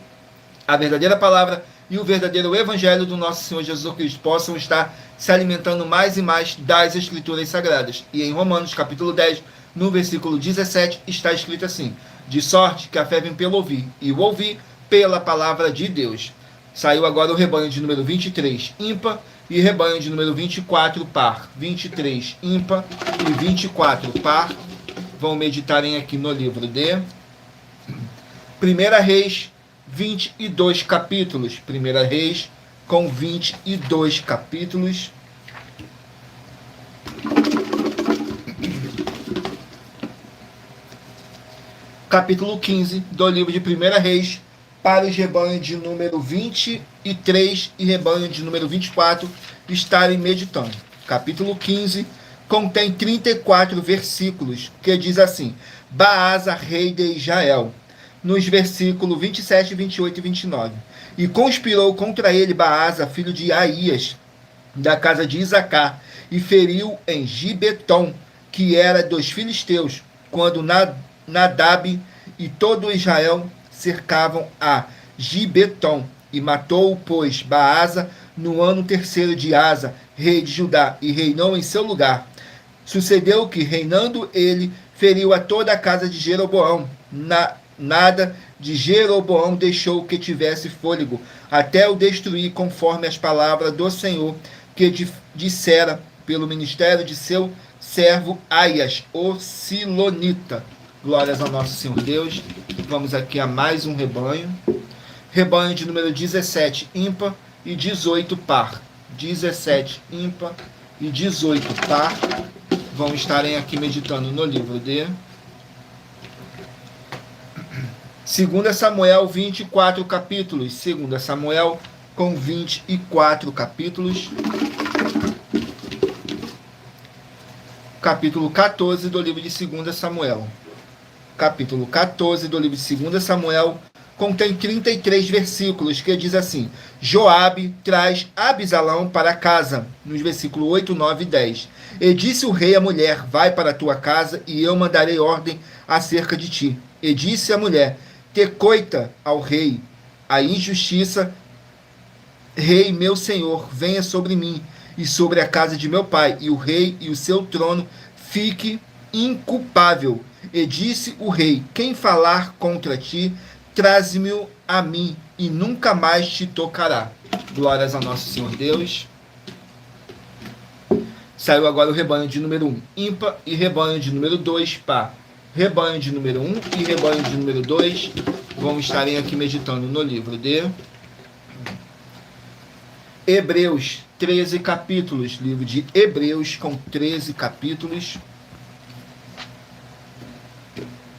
S1: a verdadeira palavra e o verdadeiro evangelho do nosso Senhor Jesus Cristo, possam estar se alimentando mais e mais das Escrituras Sagradas. E em Romanos, capítulo 10, no versículo 17, está escrito assim: de sorte que a fé vem pelo ouvir, e o ouvir pela palavra de Deus. Saiu agora o rebanho de número 23, ímpar, e rebanho de número 24, par. 23, ímpar, e 24, par. Vão meditarem aqui no livro de 1 Reis, 22 capítulos. 1 Reis, com 22 capítulos. Capítulo 15 do livro de 1 Reis, para os rebanhos de número 23 e rebanho de número 24 estarem meditando. Capítulo 15 contém 34 versículos, que diz assim: Baasa, rei de Israel, nos versículos 27, 28 e 29. E conspirou contra ele Baasa, filho de Aías, da casa de Isacar, e feriu em Gibeton, que era dos filisteus, quando Nadab e todo Israel cercavam a Gibeton, e matou, pois, Baasa no ano 3º de Asa, rei de Judá, e reinou em seu lugar. Sucedeu que, reinando ele, feriu a toda a casa de Jeroboão. Nada de Jeroboão deixou que tivesse fôlego, até o destruir, conforme as palavras do Senhor, que dissera pelo ministério de seu servo Aias, o Silonita. Glórias ao nosso Senhor Deus. Vamos aqui a mais um rebanho. Rebanho de número 17, ímpar, e 18, par. 17, ímpar, e 18, par. Vão estarem aqui meditando no livro de 2 Samuel, 24 capítulos. 2 Samuel, com 24 capítulos. Capítulo 14 do livro de 2 Samuel. Capítulo 14 do livro de 2 Samuel contém 33 versículos, que diz assim: Joabe traz Abisalão para casa, nos versículos 8, 9 e 10. E disse o rei à mulher: vai para a tua casa, e eu mandarei ordem acerca de ti. E disse a mulher: te coita ao rei a injustiça, rei meu senhor, venha sobre mim e sobre a casa de meu pai, e o rei e o seu trono fique inculpável. E disse o rei: quem falar contra ti, traze-me a mim, e nunca mais te tocará. Glórias ao nosso Senhor Deus. Saiu agora o rebanho de número 1, ímpar, e rebanho de número 2, par. Rebanho de número 1 e rebanho de número 2 vão estarem aqui meditando no livro de Hebreus, 13 capítulos. Livro de Hebreus, com 13 capítulos.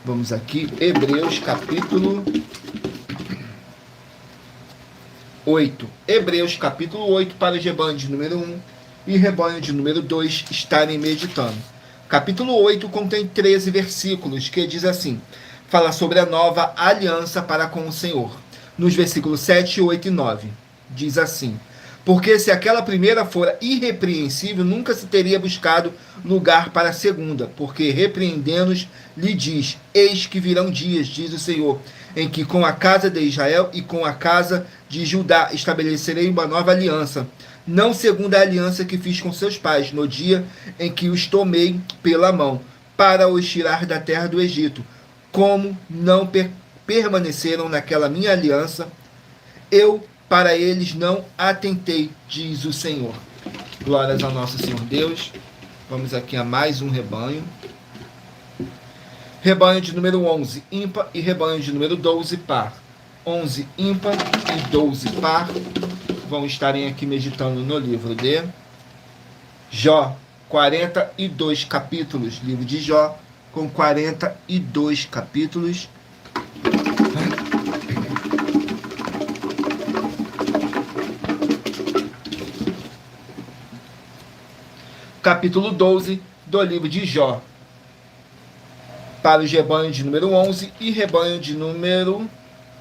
S1: Vamos aqui, Hebreus, capítulo 8. Hebreus, capítulo 8, para o rebanho de número 1 e rebanho de número 2 estarem meditando. Capítulo 8 contém 13 versículos, que diz assim: fala sobre a nova aliança para com o Senhor. Nos versículos 7, 8 e 9, diz assim: porque se aquela primeira fora irrepreensível, nunca se teria buscado lugar para a segunda, porque repreendendo-os, lhe diz: eis que virão dias, diz o Senhor, em que com a casa de Israel e com a casa de Judá estabelecerei uma nova aliança, não segundo a aliança que fiz com seus pais, no dia em que os tomei pela mão, para os tirar da terra do Egito. Como não permaneceram naquela minha aliança, eu para eles não atentei, diz o Senhor. Glórias ao nosso Senhor Deus. Vamos aqui a mais um rebanho. Rebanho de número 11, ímpar, e rebanho de número 12, par. 11, ímpar, e 12, par. Vão estarem aqui meditando no livro de Jó, 42 capítulos. Livro de Jó, com 42 capítulos. Capítulo 12 do livro de Jó, para os rebanhos de número 11 e rebanho de número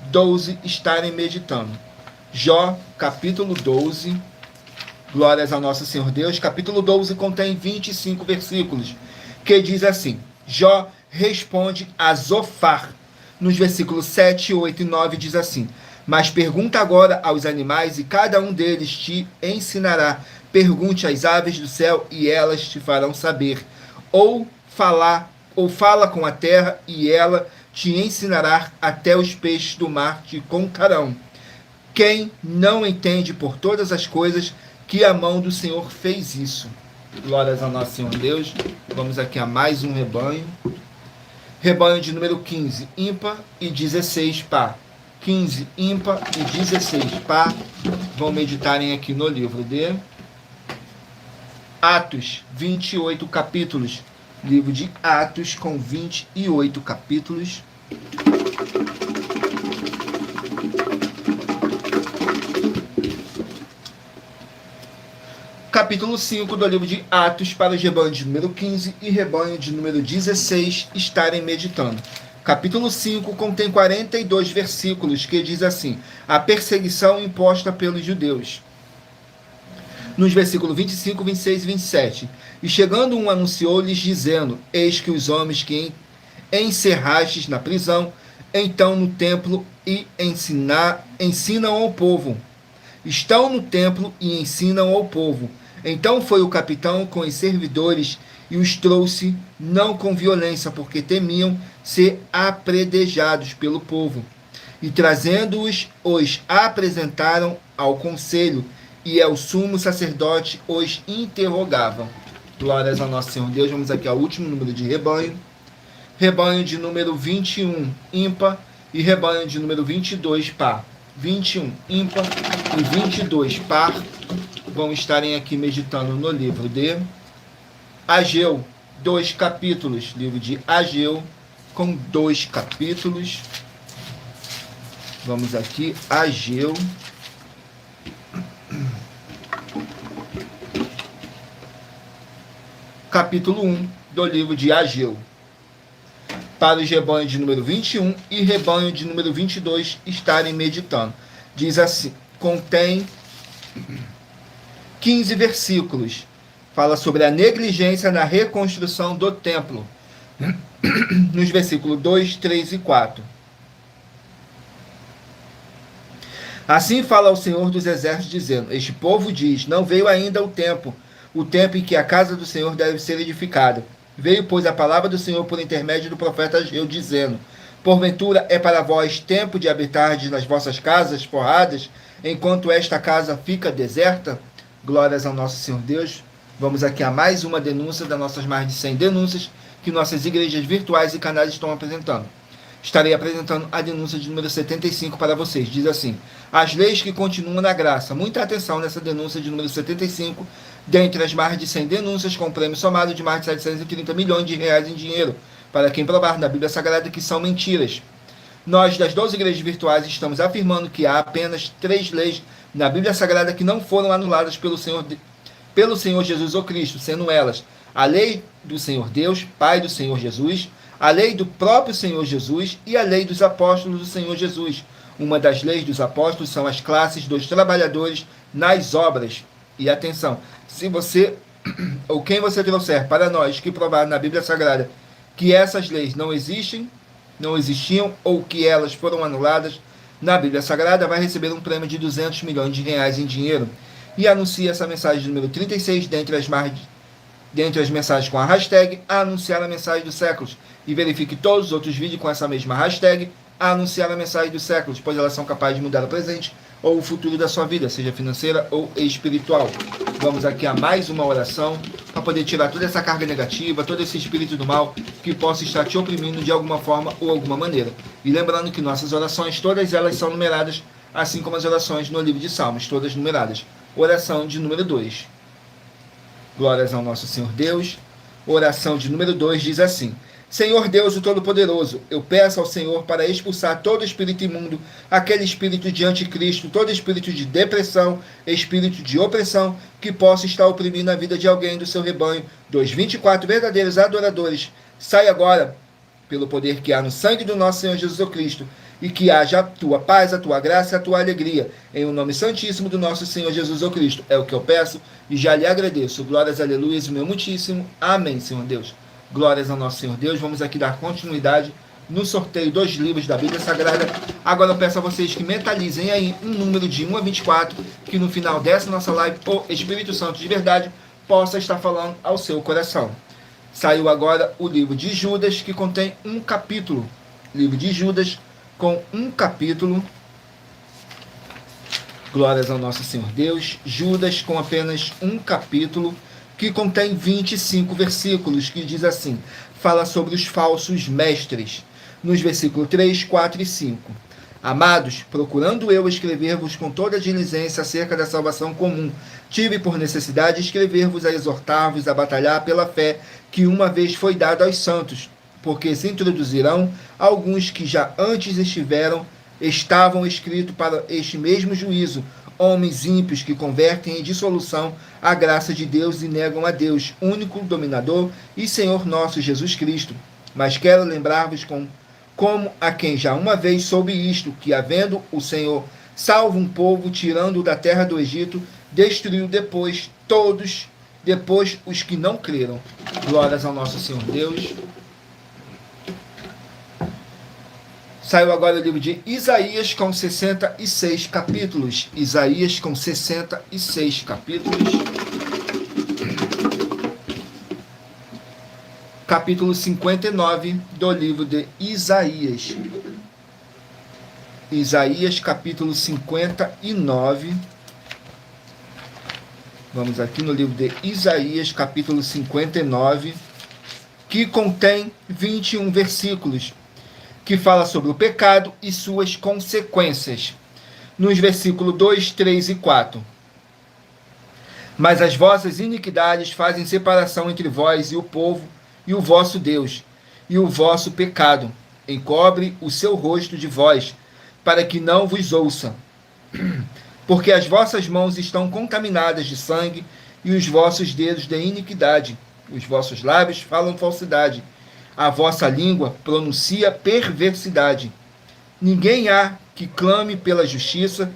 S1: 12 estarem meditando. Jó, capítulo 12. Glórias ao nosso Senhor Deus. Capítulo 12 contém 25 versículos, que diz assim: Jó responde a Zofar. Nos versículos 7, 8 e 9 diz assim: mas pergunta agora aos animais, e cada um deles te ensinará. Pergunte às aves do céu, e elas te farão saber. Ou fala com a terra, e ela te ensinará. Até os peixes do mar te contarão. Quem não entende por todas as coisas que a mão do Senhor fez isso. Glórias ao nosso Senhor Deus. Vamos aqui a mais um rebanho. Rebanho de número 15, ímpar, e 16, par. 15, ímpar, e 16, par. Vão meditarem aqui no livro de Atos, 28 capítulos. Livro de Atos com 28 capítulos. Capítulo 5 do livro de Atos, para os rebanhos de número 15 e rebanho de número 16 estarem meditando. Capítulo 5 contém 42 versículos, que diz assim: a perseguição imposta pelos judeus. Nos versículos 25, 26 e 27. E chegando um anunciou-lhes, dizendo: eis que os homens que encerrastes na prisão, então no templo e ensinam ao povo. Estão no templo e ensinam ao povo. Então foi o capitão com os servidores e os trouxe, não com violência, porque temiam ser apredejados pelo povo. E trazendo-os, os apresentaram ao conselho, e ao sumo sacerdote os interrogavam. Glórias ao nosso Senhor Deus. Vamos aqui ao último número de rebanho. Rebanho de número 21, ímpar, e rebanho de número 22, par. 21, ímpar, e 22, par. Vão estarem aqui meditando no livro de Ageu, 2 capítulos. Livro de Ageu, com 2 capítulos. Vamos aqui, Ageu. Capítulo 1 do livro de Ageu. Para os rebanhos de número 21 e rebanho de número 22 estarem meditando. Diz assim, contém 15 versículos. Fala sobre a negligência na reconstrução do templo. Nos versículos 2, 3 e 4. Assim fala o Senhor dos Exércitos, dizendo: este povo diz, não veio ainda o tempo em que a casa do Senhor deve ser edificada. Veio, pois, a palavra do Senhor por intermédio do profeta Ageu, dizendo: porventura é para vós tempo de habitardes nas vossas casas forradas, enquanto esta casa fica deserta? Glórias ao nosso Senhor Deus. Vamos aqui a mais uma denúncia das nossas mais de 100 denúncias que nossas igrejas virtuais e canais estão apresentando. Estarei apresentando a denúncia de número 75 para vocês. Diz assim: as leis que continuam na graça. Muita atenção nessa denúncia de número 75, dentre as mais de 100 denúncias, com um prêmio somado de mais de 730 milhões de reais em dinheiro, para quem provar na Bíblia Sagrada que são mentiras. Nós, das 12 igrejas virtuais, estamos afirmando que há apenas 3 leis na Bíblia Sagrada que não foram anuladas pelo Senhor Jesus ou Cristo, sendo elas a lei do Senhor Deus, Pai do Senhor Jesus, a lei do próprio Senhor Jesus e a lei dos apóstolos do Senhor Jesus. Uma das leis dos apóstolos são as classes dos trabalhadores nas obras. E atenção, se você ou quem você trouxer para nós que provar na Bíblia Sagrada que essas leis não existiam ou que elas foram anuladas na Bíblia Sagrada, vai receber um prêmio de 200 milhões de reais em dinheiro. E anuncie essa mensagem número 36 dentre as mensagens com a hashtag anunciar a mensagem dos séculos. E verifique todos os outros vídeos com essa mesma hashtag anunciar a mensagem dos séculos, pois elas são capazes de mudar o presente ou o futuro da sua vida, seja financeira ou espiritual. Vamos aqui a mais uma oração para poder tirar toda essa carga negativa, todo esse espírito do mal que possa estar te oprimindo de alguma forma ou alguma maneira. E lembrando que nossas orações, todas elas são numeradas, assim como as orações no livro de Salmos, todas numeradas. Oração de número 2. Glórias ao nosso Senhor Deus. Oração de número 2 diz assim: Senhor Deus, o Todo-Poderoso, eu peço ao Senhor para expulsar todo espírito imundo, aquele espírito de anticristo, todo espírito de depressão, espírito de opressão, que possa estar oprimindo a vida de alguém do seu rebanho, dos 24 verdadeiros adoradores. Sai agora, pelo poder que há no sangue do nosso Senhor Jesus Cristo, e que haja a tua paz, a tua graça e a tua alegria. Em o nome santíssimo do nosso Senhor Jesus o Cristo. É o que eu peço e já lhe agradeço. Glórias, aleluias, meu muitíssimo. Amém, Senhor Deus. Glórias ao nosso Senhor Deus. Vamos aqui dar continuidade no sorteio dos livros da Bíblia Sagrada. Agora eu peço a vocês que mentalizem aí um número de 1 a 24, que no final dessa nossa live, o Espírito Santo de verdade possa estar falando ao seu coração. Saiu agora o livro de Judas, que contém um capítulo. Livro de Judas com um capítulo. Glórias ao nosso Senhor Deus. Judas com apenas um capítulo, que contém 25 versículos, que diz assim, fala sobre os falsos mestres, nos versículos 3, 4 e 5. Amados, procurando eu escrever-vos com toda diligência acerca da salvação comum, tive por necessidade escrever-vos a exortar-vos a batalhar pela fé que uma vez foi dada aos santos, porque se introduzirão alguns que já antes estavam escritos para este mesmo juízo, homens ímpios que convertem em dissolução a graça de Deus e negam a Deus, único dominador e Senhor nosso Jesus Cristo. Mas quero lembrar-vos como a quem já uma vez soube isto, que havendo o Senhor salvo um povo, tirando-o da terra do Egito, destruiu depois os que não creram. Glórias ao nosso Senhor Deus. Saiu agora o livro de Isaías com 66 capítulos. Isaías com 66 capítulos. Capítulo 59 do livro de Isaías. Isaías, capítulo 59. Vamos aqui no livro de Isaías, capítulo 59, que contém 21 versículos, que fala sobre o pecado e suas consequências. Nos versículos 2, 3 e 4. Mas as vossas iniquidades fazem separação entre vós e o povo, e o vosso Deus, e o vosso pecado encobre o seu rosto de vós, para que não vos ouça. Porque as vossas mãos estão contaminadas de sangue, e os vossos dedos de iniquidade. Os vossos lábios falam falsidade. A vossa língua pronuncia perversidade. Ninguém há que clame pela justiça,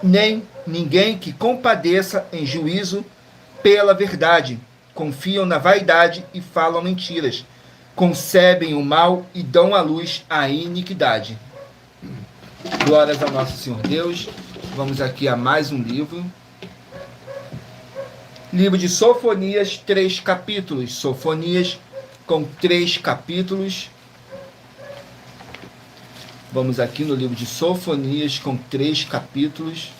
S1: nem ninguém que compadeça em juízo pela verdade. Confiam na vaidade e falam mentiras. Concebem o mal e dão à luz a iniquidade. Glórias ao nosso Senhor Deus. Vamos aqui a mais um livro. Livro de Sofonias, 3 capítulos. Sofonias com 3 capítulos. Vamos aqui no livro de Sofonias com 3 capítulos.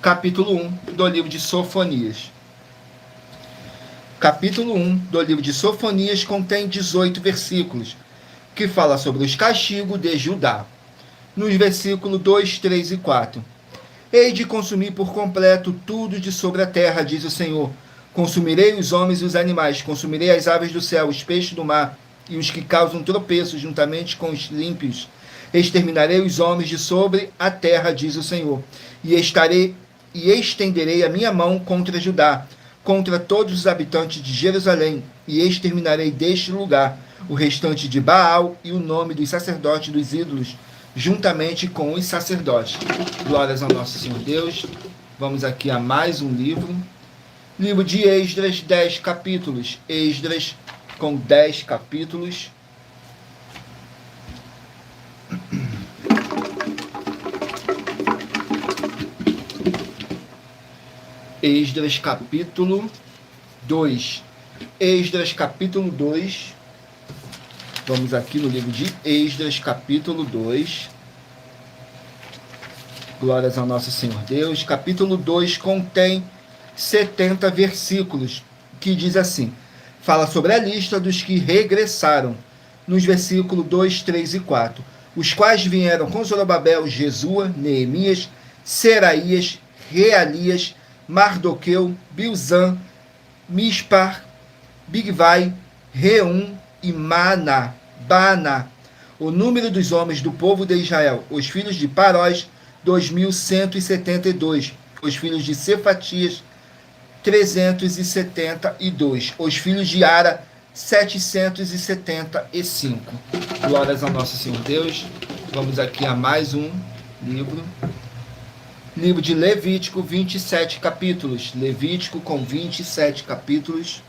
S1: Capítulo 1 do livro de Sofonias. Capítulo 1 do livro de Sofonias contém 18 versículos, que fala sobre os castigos de Judá. Nos versículos 2, 3 e 4. Hei de consumir por completo tudo de sobre a terra, diz o Senhor. Consumirei os homens e os animais, consumirei as aves do céu, os peixes do mar, e os que causam tropeço juntamente com os límpios. Exterminarei os homens de sobre a terra, diz o Senhor. E estenderei a minha mão contra Judá, contra todos os habitantes de Jerusalém, e exterminarei deste lugar o restante de Baal e o nome dos sacerdotes dos ídolos, juntamente com os sacerdotes. Glórias ao nosso Senhor Deus. Vamos aqui a mais um livro. Livro de Esdras, 10 capítulos. Esdras com 10 capítulos. Esdras capítulo 2. Esdras capítulo 2. Vamos aqui no livro de Esdras capítulo 2. Glórias ao nosso Senhor Deus. Capítulo 2 contém 70 versículos, que diz assim, fala sobre a lista dos que regressaram, nos versículos 2, 3 e 4, os quais vieram com Zorobabel, Jesua, Neemias, Seraías, Realias, Mardoqueu, Bilzã, Mispar, Bigvai, Reum e Baana. O número dos homens do povo de Israel, os filhos de Parós, 2.172. Os filhos de Cefatias, 372. Os filhos de Ara, 775. Glórias ao nosso Senhor Deus. Vamos aqui a mais um livro. Livro de Levítico, 27 capítulos. Levítico com 27 capítulos.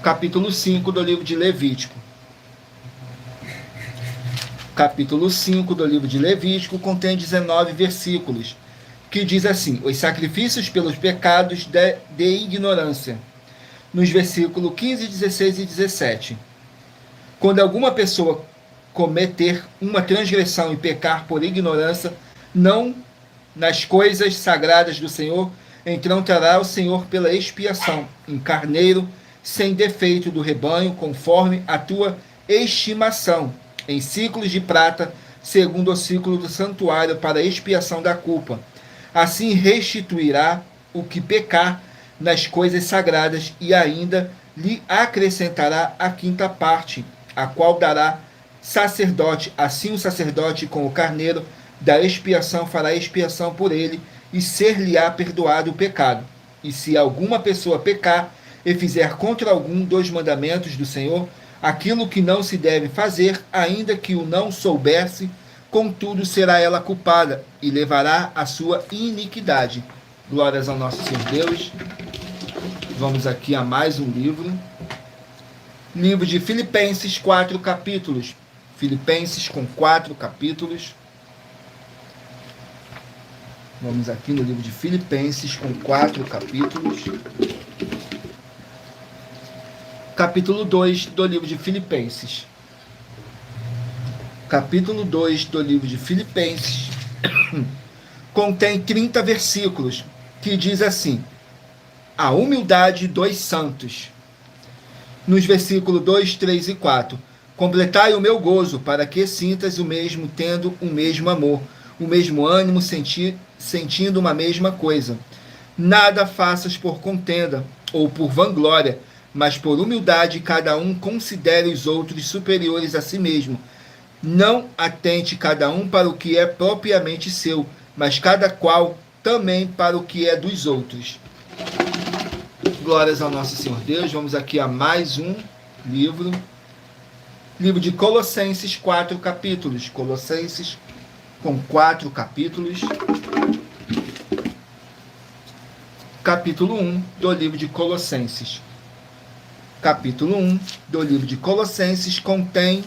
S1: Capítulo 5 do livro de Levítico. Capítulo 5 do livro de Levítico contém 19 versículos, que diz assim: os sacrifícios pelos pecados de ignorância. Nos versículos 15, 16 e 17. Quando alguma pessoa cometer uma transgressão e pecar por ignorância, não nas coisas sagradas do Senhor, então trará o Senhor pela expiação um carneiro sem defeito do rebanho, conforme a tua estimação, em ciclos de prata, segundo o ciclo do santuário, para a expiação da culpa. Assim restituirá o que pecar nas coisas sagradas, e ainda lhe acrescentará a quinta parte, a qual dará sacerdote. Assim o sacerdote com o carneiro da expiação fará expiação por ele, e ser-lhe-á perdoado o pecado. E se alguma pessoa pecar e fizer contra algum dos mandamentos do Senhor, aquilo que não se deve fazer, ainda que o não soubesse, contudo será ela culpada, e levará a sua iniquidade. Glórias ao nosso Senhor Deus. Vamos aqui a mais um livro. Livro de Filipenses, 4 capítulos. Filipenses com 4 capítulos. Vamos aqui no livro de Filipenses com 4 capítulos. Capítulo 2 do livro de Filipenses. Capítulo 2 do livro de Filipenses contém 30 versículos, que diz assim: a humildade dos santos. Nos versículos 2, 3 e 4. Completai o meu gozo, para que sintas o mesmo, tendo o mesmo amor, o mesmo ânimo, sentindo uma mesma coisa. Nada faças por contenda ou por vanglória, mas por humildade cada um considere os outros superiores a si mesmo. Não atente cada um para o que é propriamente seu, mas cada qual também para o que é dos outros. Glórias ao nosso Senhor Deus. Vamos aqui a mais um livro. Livro de Colossenses, 4 capítulos. Colossenses com 4 capítulos. Capítulo 1 do livro de Colossenses. Capítulo 1 do livro de Colossenses contém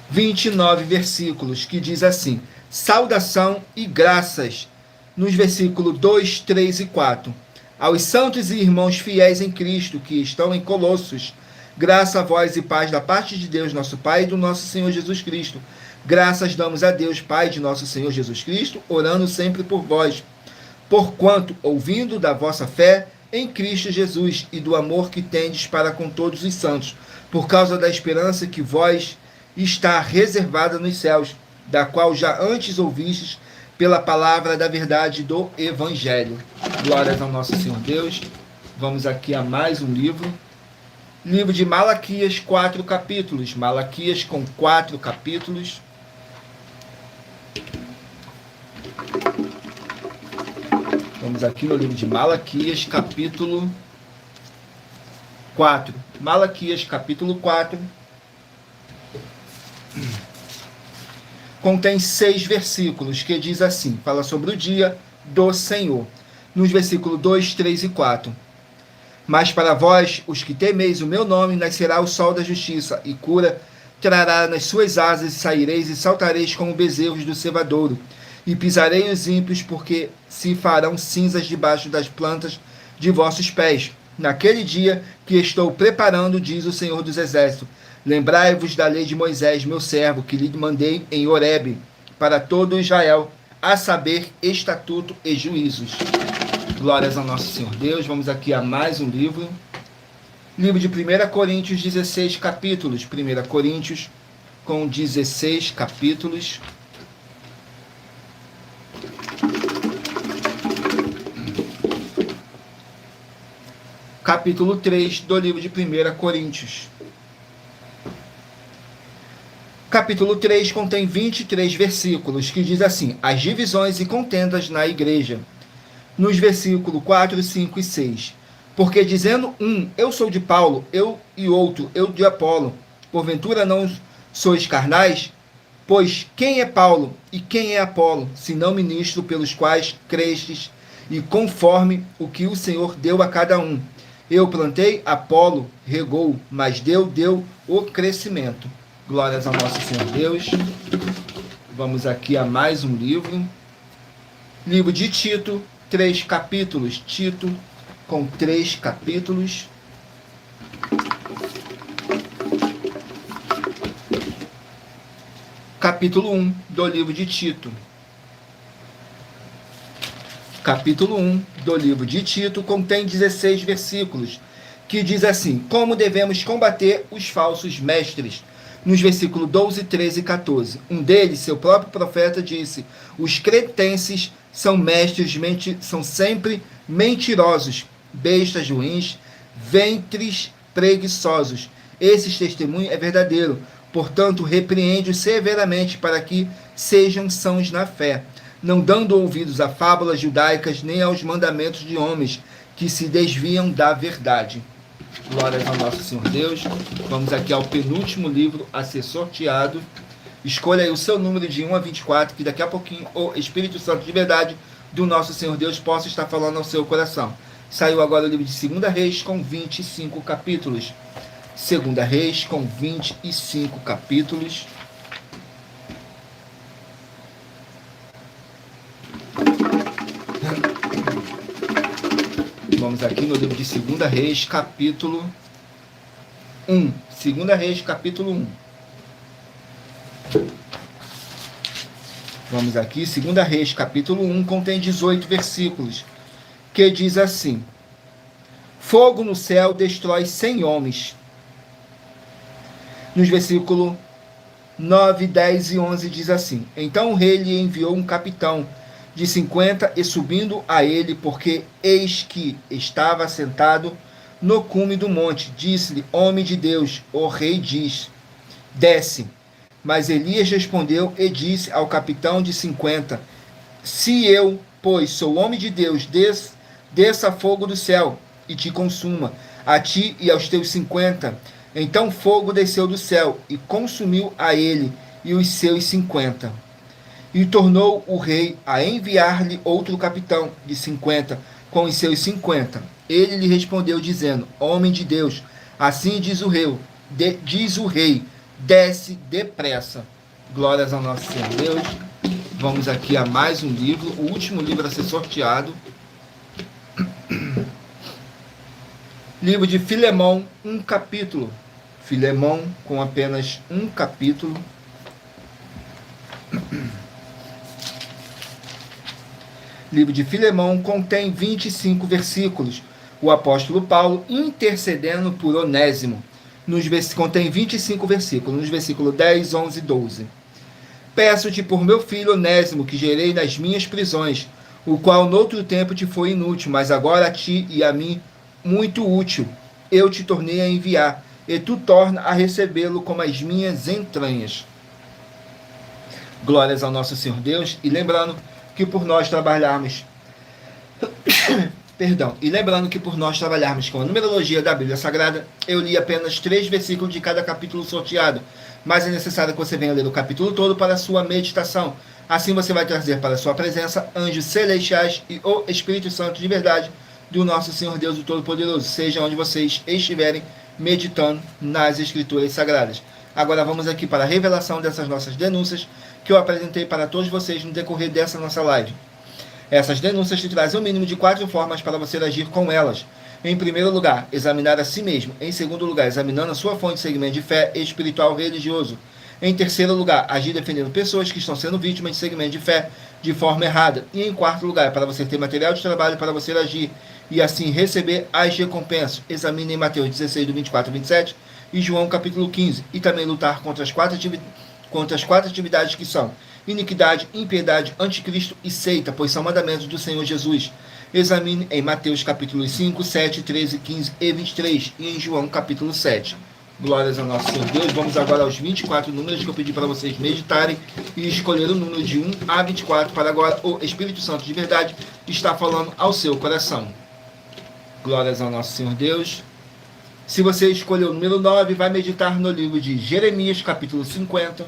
S1: 29 versículos, que diz assim: saudação e graças, nos versículos 2, 3 e 4. Aos santos e irmãos fiéis em Cristo, que estão em Colossos, graça a vós e paz da parte de Deus, nosso Pai, e do nosso Senhor Jesus Cristo. Graças damos a Deus, Pai de nosso Senhor Jesus Cristo, orando sempre por vós, porquanto, ouvindo da vossa fé em Cristo Jesus e do amor que tendes para com todos os santos, por causa da esperança que vós está reservada nos céus, da qual já antes ouvistes pela palavra da verdade do Evangelho. Glórias ao nosso Senhor Deus. Vamos aqui a mais um livro. Livro de Malaquias, 4 capítulos. Malaquias com 4 capítulos. Vamos aqui no livro de Malaquias, capítulo 4. Malaquias, capítulo 4. Contém 6 versículos, que diz assim, fala sobre o dia do Senhor. Nos versículos 2, 3 e 4. Mas para vós, os que temeis o meu nome, nascerá o sol da justiça, e cura trará nas suas asas, e saireis e saltareis como bezerros do cevadouro. E pisarei os ímpios, porque se farão cinzas debaixo das plantas de vossos pés. Naquele dia que estou preparando, diz o Senhor dos Exércitos, lembrai-vos da lei de Moisés, meu servo, que lhe mandei em Horebe, para todo Israel, a saber, estatuto e juízos. Glórias ao nosso Senhor Deus. Vamos aqui a mais um livro. Livro de 1 Coríntios, 16 capítulos. 1 Coríntios com 16 capítulos. Capítulo 3 do livro de 1 Coríntios. Capítulo 3 contém 23 versículos, que diz assim: as divisões e contendas na igreja. Nos versículos 4, 5 e 6. Porque dizendo um, eu sou de Paulo, eu e outro, eu de Apolo, porventura não sois carnais? Pois quem é Paulo e quem é Apolo, senão ministro pelos quais crestes, e conforme o que o Senhor deu a cada um? Eu plantei, Apolo regou, mas Deus deu o crescimento. Glórias ao nosso Senhor Deus. Vamos aqui a mais um livro. Livro de Tito, 3 capítulos. Tito, com 3 capítulos. Capítulo 1 do livro de Tito. Capítulo 1 do livro de Tito contém 16 versículos, que diz assim: como devemos combater os falsos mestres. Nos versículos 12, 13 e 14. Um deles, seu próprio profeta, disse: os cretenses são mestres, são sempre mentirosos, bestas ruins, ventres preguiçosos. Esse testemunho é verdadeiro. Portanto, repreende-os severamente para que sejam sãos na fé, não dando ouvidos a fábulas judaicas nem aos mandamentos de homens que se desviam da verdade. Glórias ao nosso Senhor Deus. Vamos aqui ao penúltimo livro a ser sorteado. Escolha aí o seu número de 1 a 24, que daqui a pouquinho o Espírito Santo de verdade do nosso Senhor Deus possa estar falando ao seu coração. Saiu agora o livro de 2 Reis com 25 capítulos. 2 Reis com 25 capítulos. Vamos aqui no livro de 2 Reis, capítulo 1. 2 Reis, capítulo 1. Vamos aqui, 2 Reis, capítulo 1, contém 18 versículos, que diz assim: fogo no céu destrói 100 homens. Nos versículos 9, 10 e 11 diz assim: então o rei lhe enviou um capitão de 50 e subindo a ele, porque eis que estava sentado no cume do monte, disse-lhe: homem de Deus, o rei diz: desce. Mas Elias respondeu e disse ao capitão de 50: se eu, pois, sou homem de Deus, desça fogo do céu e te consuma, a ti e aos teus 50. Então fogo desceu do céu e consumiu a ele e os seus 50. E tornou o rei a enviar-lhe outro capitão de 50 com os seus 50. Ele lhe respondeu dizendo: homem de Deus, assim diz o rei, desce depressa. Glórias ao nosso Senhor Deus. Vamos aqui a mais um livro, o último livro a ser sorteado. Livro de Filemão, um capítulo. Filemão com apenas um capítulo. Livro de Filemão contém 25 versículos. O apóstolo Paulo intercedendo por Onésimo. Contém 25 versículos. Nos versículos 10, 11 e 12. Peço-te por meu filho Onésimo, que gerei nas minhas prisões, o qual noutro tempo te foi inútil, mas agora a ti e a mim muito útil. Eu te tornei a enviar, e tu torna a recebê-lo como as minhas entranhas. Glórias ao nosso Senhor Deus. E lembrando que por nós trabalharmos com a numerologia da Bíblia Sagrada, eu li apenas 3 versículos de cada capítulo sorteado, mas é necessário que você venha ler o capítulo todo para a sua meditação. Assim você vai trazer para a sua presença anjos celestiais e o Espírito Santo de verdade do nosso Senhor Deus, o Todo-Poderoso, seja onde vocês estiverem meditando nas Escrituras Sagradas. Agora vamos aqui para a revelação dessas nossas denúncias que eu apresentei para todos vocês no decorrer dessa nossa live. Essas denúncias te trazem o mínimo de 4 formas para você agir com elas. Em primeiro lugar, examinar a si mesmo. Em segundo lugar, examinando a sua fonte de segmento de fé espiritual religioso. Em terceiro lugar, agir defendendo pessoas que estão sendo vítimas de segmento de fé de forma errada. E em quarto lugar, para você ter material de trabalho para você agir e assim receber as recompensas. Examine em Mateus 16, do 24 ao 27 e João capítulo 15. E também lutar contra as 4 atividades que são iniquidade, impiedade, anticristo e seita, pois são mandamentos do Senhor Jesus. Examine em Mateus capítulo 5, 7, 13, 15 e 23 e em João capítulo 7. Glórias ao nosso Senhor Deus. Vamos agora aos 24 números que eu pedi para vocês meditarem e escolher o número de 1 a 24 para agora o Espírito Santo de verdade estar falando ao seu coração. Glórias ao nosso Senhor Deus. Se você escolher o número 9, vai meditar no livro de Jeremias, capítulo 50.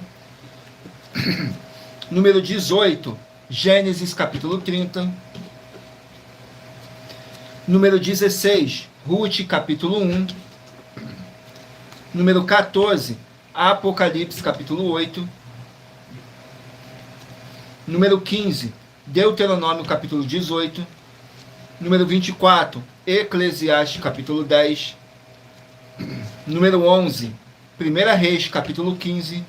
S1: Número 18, Gênesis, capítulo 30. Número 16, Ruth, capítulo 1. Número 14, Apocalipse, capítulo 8. Número 15, Deuteronômio, capítulo 18. Número 24, Eclesiastes, capítulo 10. Número 11, 1 Reis, capítulo 15.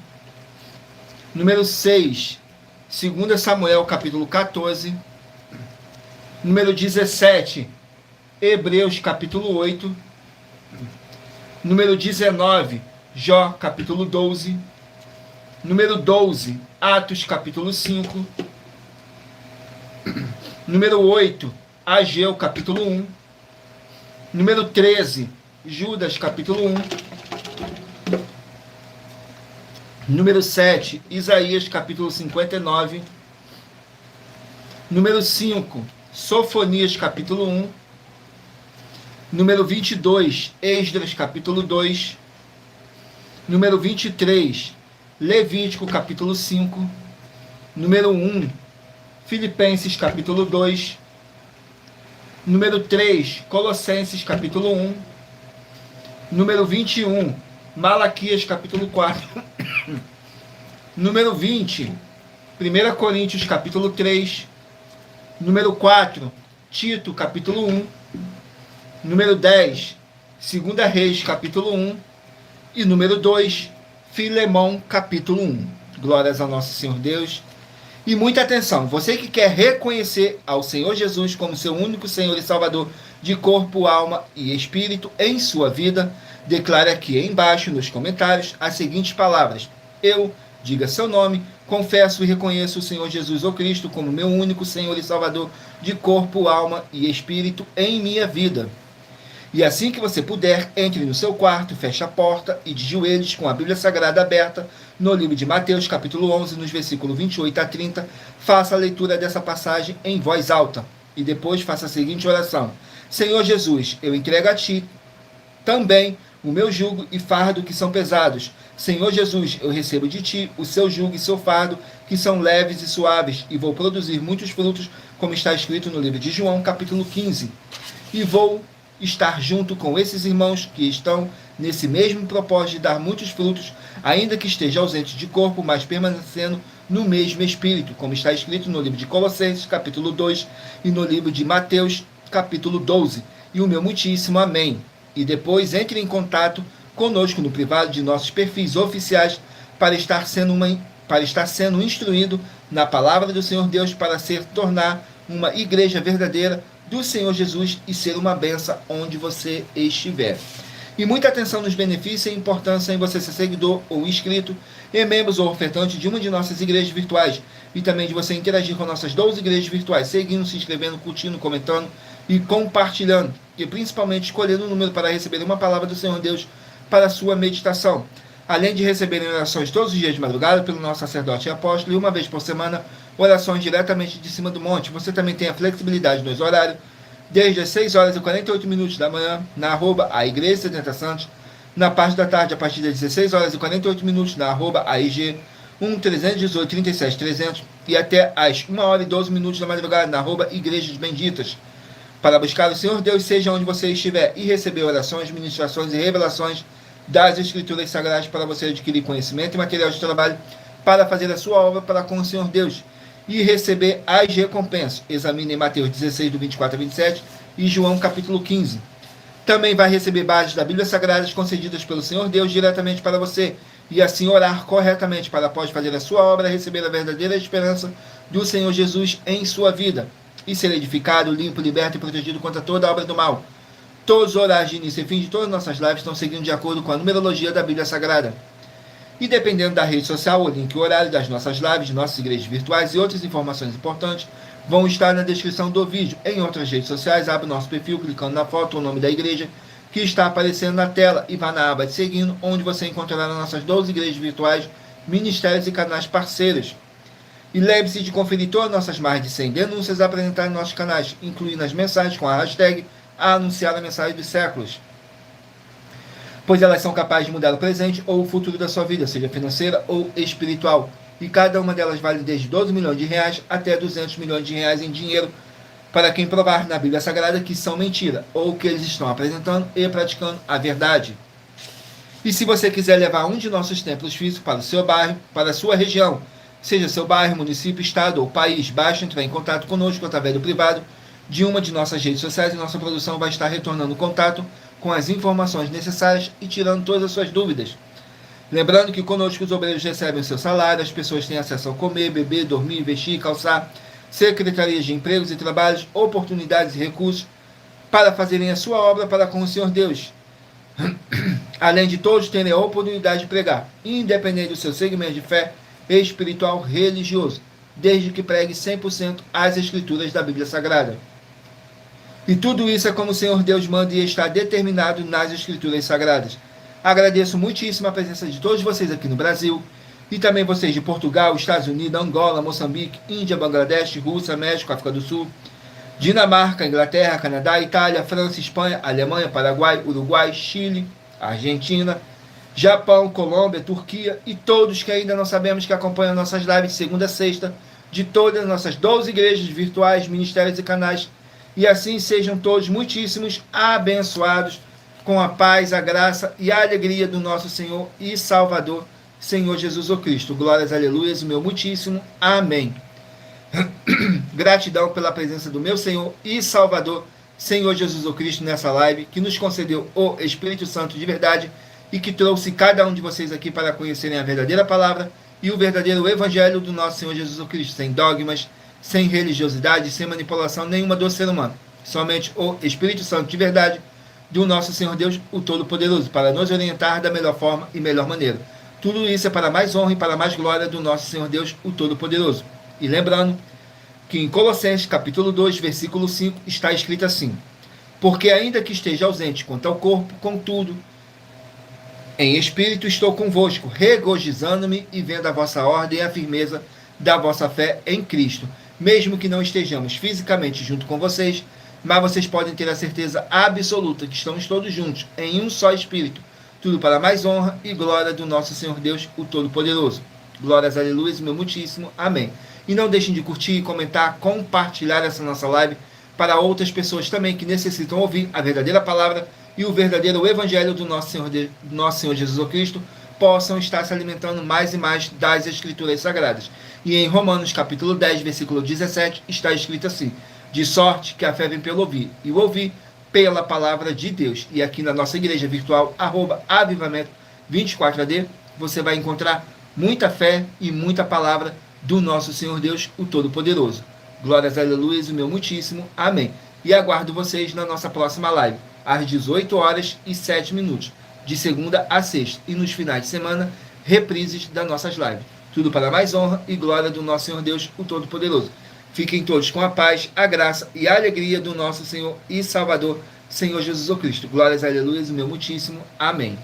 S1: Número 6, 2 Samuel, capítulo 14. Número 17, Hebreus, capítulo 8. Número 19, Jó, capítulo 12. Número 12, Atos, capítulo 5. Número 8, Ageu, capítulo 1. Número 13, Judas, capítulo 1. Número 7, Isaías, capítulo 59. Número 5, Sofonias, capítulo 1. Número 22, Esdras, capítulo 2. Número 23, Levítico, capítulo 5. Número 1, Filipenses, capítulo 2. Número 3, Colossenses, capítulo 1. Número 21, Malaquias, capítulo 4. Número 20, 1 Coríntios, capítulo 3. Número 4, Tito, capítulo 1. Número 10, 2 Reis, capítulo 1. E número 2, Filemão, capítulo 1. Glórias ao nosso Senhor Deus. E muita atenção, você que quer reconhecer ao Senhor Jesus como seu único Senhor e Salvador de corpo, alma e espírito em sua vida, declare aqui embaixo nos comentários as seguintes palavras: eu, diga seu nome, confesso e reconheço o Senhor Jesus ou Cristo como meu único Senhor e Salvador de corpo, alma e espírito em minha vida. E assim que você puder, entre no seu quarto, feche a porta e de joelhos com a Bíblia Sagrada aberta no livro de Mateus, capítulo 11, nos versículos 28 a 30, faça a leitura dessa passagem em voz alta e depois faça a seguinte oração: Senhor Jesus, eu entrego a Ti também o meu jugo e fardo que são pesados. Senhor Jesus, eu recebo de Ti o seu jugo e seu fardo que são leves e suaves e vou produzir muitos frutos, como está escrito no livro de João, capítulo 15. E vou estar junto com esses irmãos que estão nesse mesmo propósito de dar muitos frutos, ainda que esteja ausente de corpo, mas permanecendo no mesmo espírito, como está escrito no livro de Colossenses, capítulo 2, e no livro de Mateus, capítulo 12. E o meu muitíssimo amém. E depois entre em contato conosco no privado de nossos perfis oficiais para estar sendo instruído na palavra do Senhor Deus, para tornar uma igreja verdadeira do Senhor Jesus e ser uma benção onde você estiver. E muita atenção nos benefícios e importância em você ser seguidor ou inscrito e membros ou ofertante de uma de nossas igrejas virtuais, e também de você interagir com nossas 12 igrejas virtuais, seguindo, se inscrevendo, curtindo, comentando e compartilhando, e principalmente escolhendo um número para receber uma palavra do Senhor Deus para a sua meditação, além de receberem orações todos os dias de madrugada pelo nosso sacerdote e apóstolo, e uma vez por semana orações diretamente de cima do monte. Você também tem a flexibilidade nos horários, desde as 6 horas e 48 minutos da manhã, na arroba a Igreja 70 Santos, na parte da tarde, a partir das 16 horas e 48 minutos, na arroba AIG 1318 37 300, e até as 1 hora e 12 minutos da madrugada, na arroba Igrejas Benditas, para buscar o Senhor Deus, seja onde você estiver, e receber orações, ministrações e revelações das Escrituras Sagradas, para você adquirir conhecimento e material de trabalho para fazer a sua obra para com o Senhor Deus e receber as recompensas. Examine Mateus 16, do 24 a 27 e João capítulo 15. Também vai receber bases da Bíblia Sagrada concedidas pelo Senhor Deus diretamente para você, e assim orar corretamente para, após fazer a sua obra, receber a verdadeira esperança do Senhor Jesus em sua vida e ser edificado, limpo, liberto e protegido contra toda a obra do mal. Todos os horários de início e fim de todas as nossas lives estão seguindo de acordo com a numerologia da Bíblia Sagrada. E dependendo da rede social, o link e o horário das nossas lives, de nossas igrejas virtuais e outras informações importantes vão estar na descrição do vídeo. Em outras redes sociais, abre o nosso perfil clicando na foto ou nome da igreja que está aparecendo na tela, e vá na aba de seguindo, onde você encontrará nossas 12 igrejas virtuais, ministérios e canais parceiros. E lembre-se de conferir todas as nossas mais de 100 denúncias apresentadas em nossos canais, incluindo as mensagens com a hashtag a anunciar a mensagem dos séculos, pois elas são capazes de mudar o presente ou o futuro da sua vida, seja financeira ou espiritual. E cada uma delas vale desde 12 milhões de reais até 200 milhões de reais em dinheiro, para quem provar na Bíblia Sagrada que são mentira, ou que eles estão apresentando e praticando a verdade. E se você quiser levar um de nossos templos físicos para o seu bairro, para a sua região, seja seu bairro, município, estado ou país, basta entrar em contato conosco através do privado de uma de nossas redes sociais, e nossa produção vai estar retornando contato com as informações necessárias e tirando todas as suas dúvidas. Lembrando que conosco os obreiros recebem o seu salário, as pessoas têm acesso ao comer, beber, dormir, vestir, calçar, secretarias de empregos e trabalhos, oportunidades e recursos para fazerem a sua obra para com o Senhor Deus. Além de todos terem a oportunidade de pregar, independente do seu segmento de fé espiritual religioso, desde que pregue 100% as escrituras da Bíblia Sagrada. E tudo isso é como o Senhor Deus manda e está determinado nas escrituras sagradas. Agradeço muitíssimo a presença de todos vocês aqui no Brasil, e também vocês de Portugal, Estados Unidos, Angola, Moçambique, Índia, Bangladesh, Rússia, México, África do Sul, Dinamarca, Inglaterra, Canadá, Itália, França, Espanha, Alemanha, Paraguai, Uruguai, Chile, Argentina, Japão, Colômbia, Turquia e todos que ainda não sabemos que acompanham nossas lives de segunda a sexta, de todas as nossas 12 igrejas virtuais, ministérios e canais. E assim sejam todos muitíssimos abençoados com a paz, a graça e a alegria do nosso Senhor e Salvador, Senhor Jesus o Cristo. Glórias, aleluias, o meu muitíssimo amém. Gratidão pela presença do meu Senhor e Salvador, Senhor Jesus o Cristo, nessa live, que nos concedeu o Espírito Santo de verdade e que trouxe cada um de vocês aqui para conhecerem a verdadeira palavra e o verdadeiro evangelho do nosso Senhor Jesus o Cristo, sem dogmas, sem religiosidade, sem manipulação nenhuma do ser humano. Somente o Espírito Santo de verdade do nosso Senhor Deus, o Todo-Poderoso, para nos orientar da melhor forma e melhor maneira. Tudo isso é para mais honra e para mais glória do nosso Senhor Deus, o Todo-Poderoso. E lembrando que em Colossenses capítulo 2, versículo 5, está escrito assim: porque ainda que esteja ausente quanto ao corpo, contudo, em espírito estou convosco, regozijando-me e vendo a vossa ordem e a firmeza da vossa fé em Cristo. Mesmo que não estejamos fisicamente junto com vocês, mas vocês podem ter a certeza absoluta que estamos todos juntos, em um só Espírito. Tudo para mais honra e glória do nosso Senhor Deus, o Todo-Poderoso. Glórias, aleluias, meu muitíssimo amém. E não deixem de curtir, comentar, compartilhar essa nossa live para outras pessoas também que necessitam ouvir a verdadeira palavra e o verdadeiro evangelho do nosso Senhor Jesus Cristo, possam estar se alimentando mais e mais das Escrituras Sagradas. E em Romanos capítulo 10, versículo 17, está escrito assim: de sorte que a fé vem pelo ouvir, e o ouvir pela palavra de Deus. E aqui na nossa igreja virtual, @avivamento24AD, você vai encontrar muita fé e muita palavra do nosso Senhor Deus, o Todo-Poderoso. Glórias, aleluias, o meu muitíssimo amém. E aguardo vocês na nossa próxima live, às 18h07, de segunda a sexta. E nos finais de semana, reprises das nossas lives. Tudo para mais honra e glória do nosso Senhor Deus, o Todo-Poderoso. Fiquem todos com a paz, a graça e a alegria do nosso Senhor e Salvador, Senhor Jesus Cristo. Glórias, aleluias, o meu muitíssimo amém.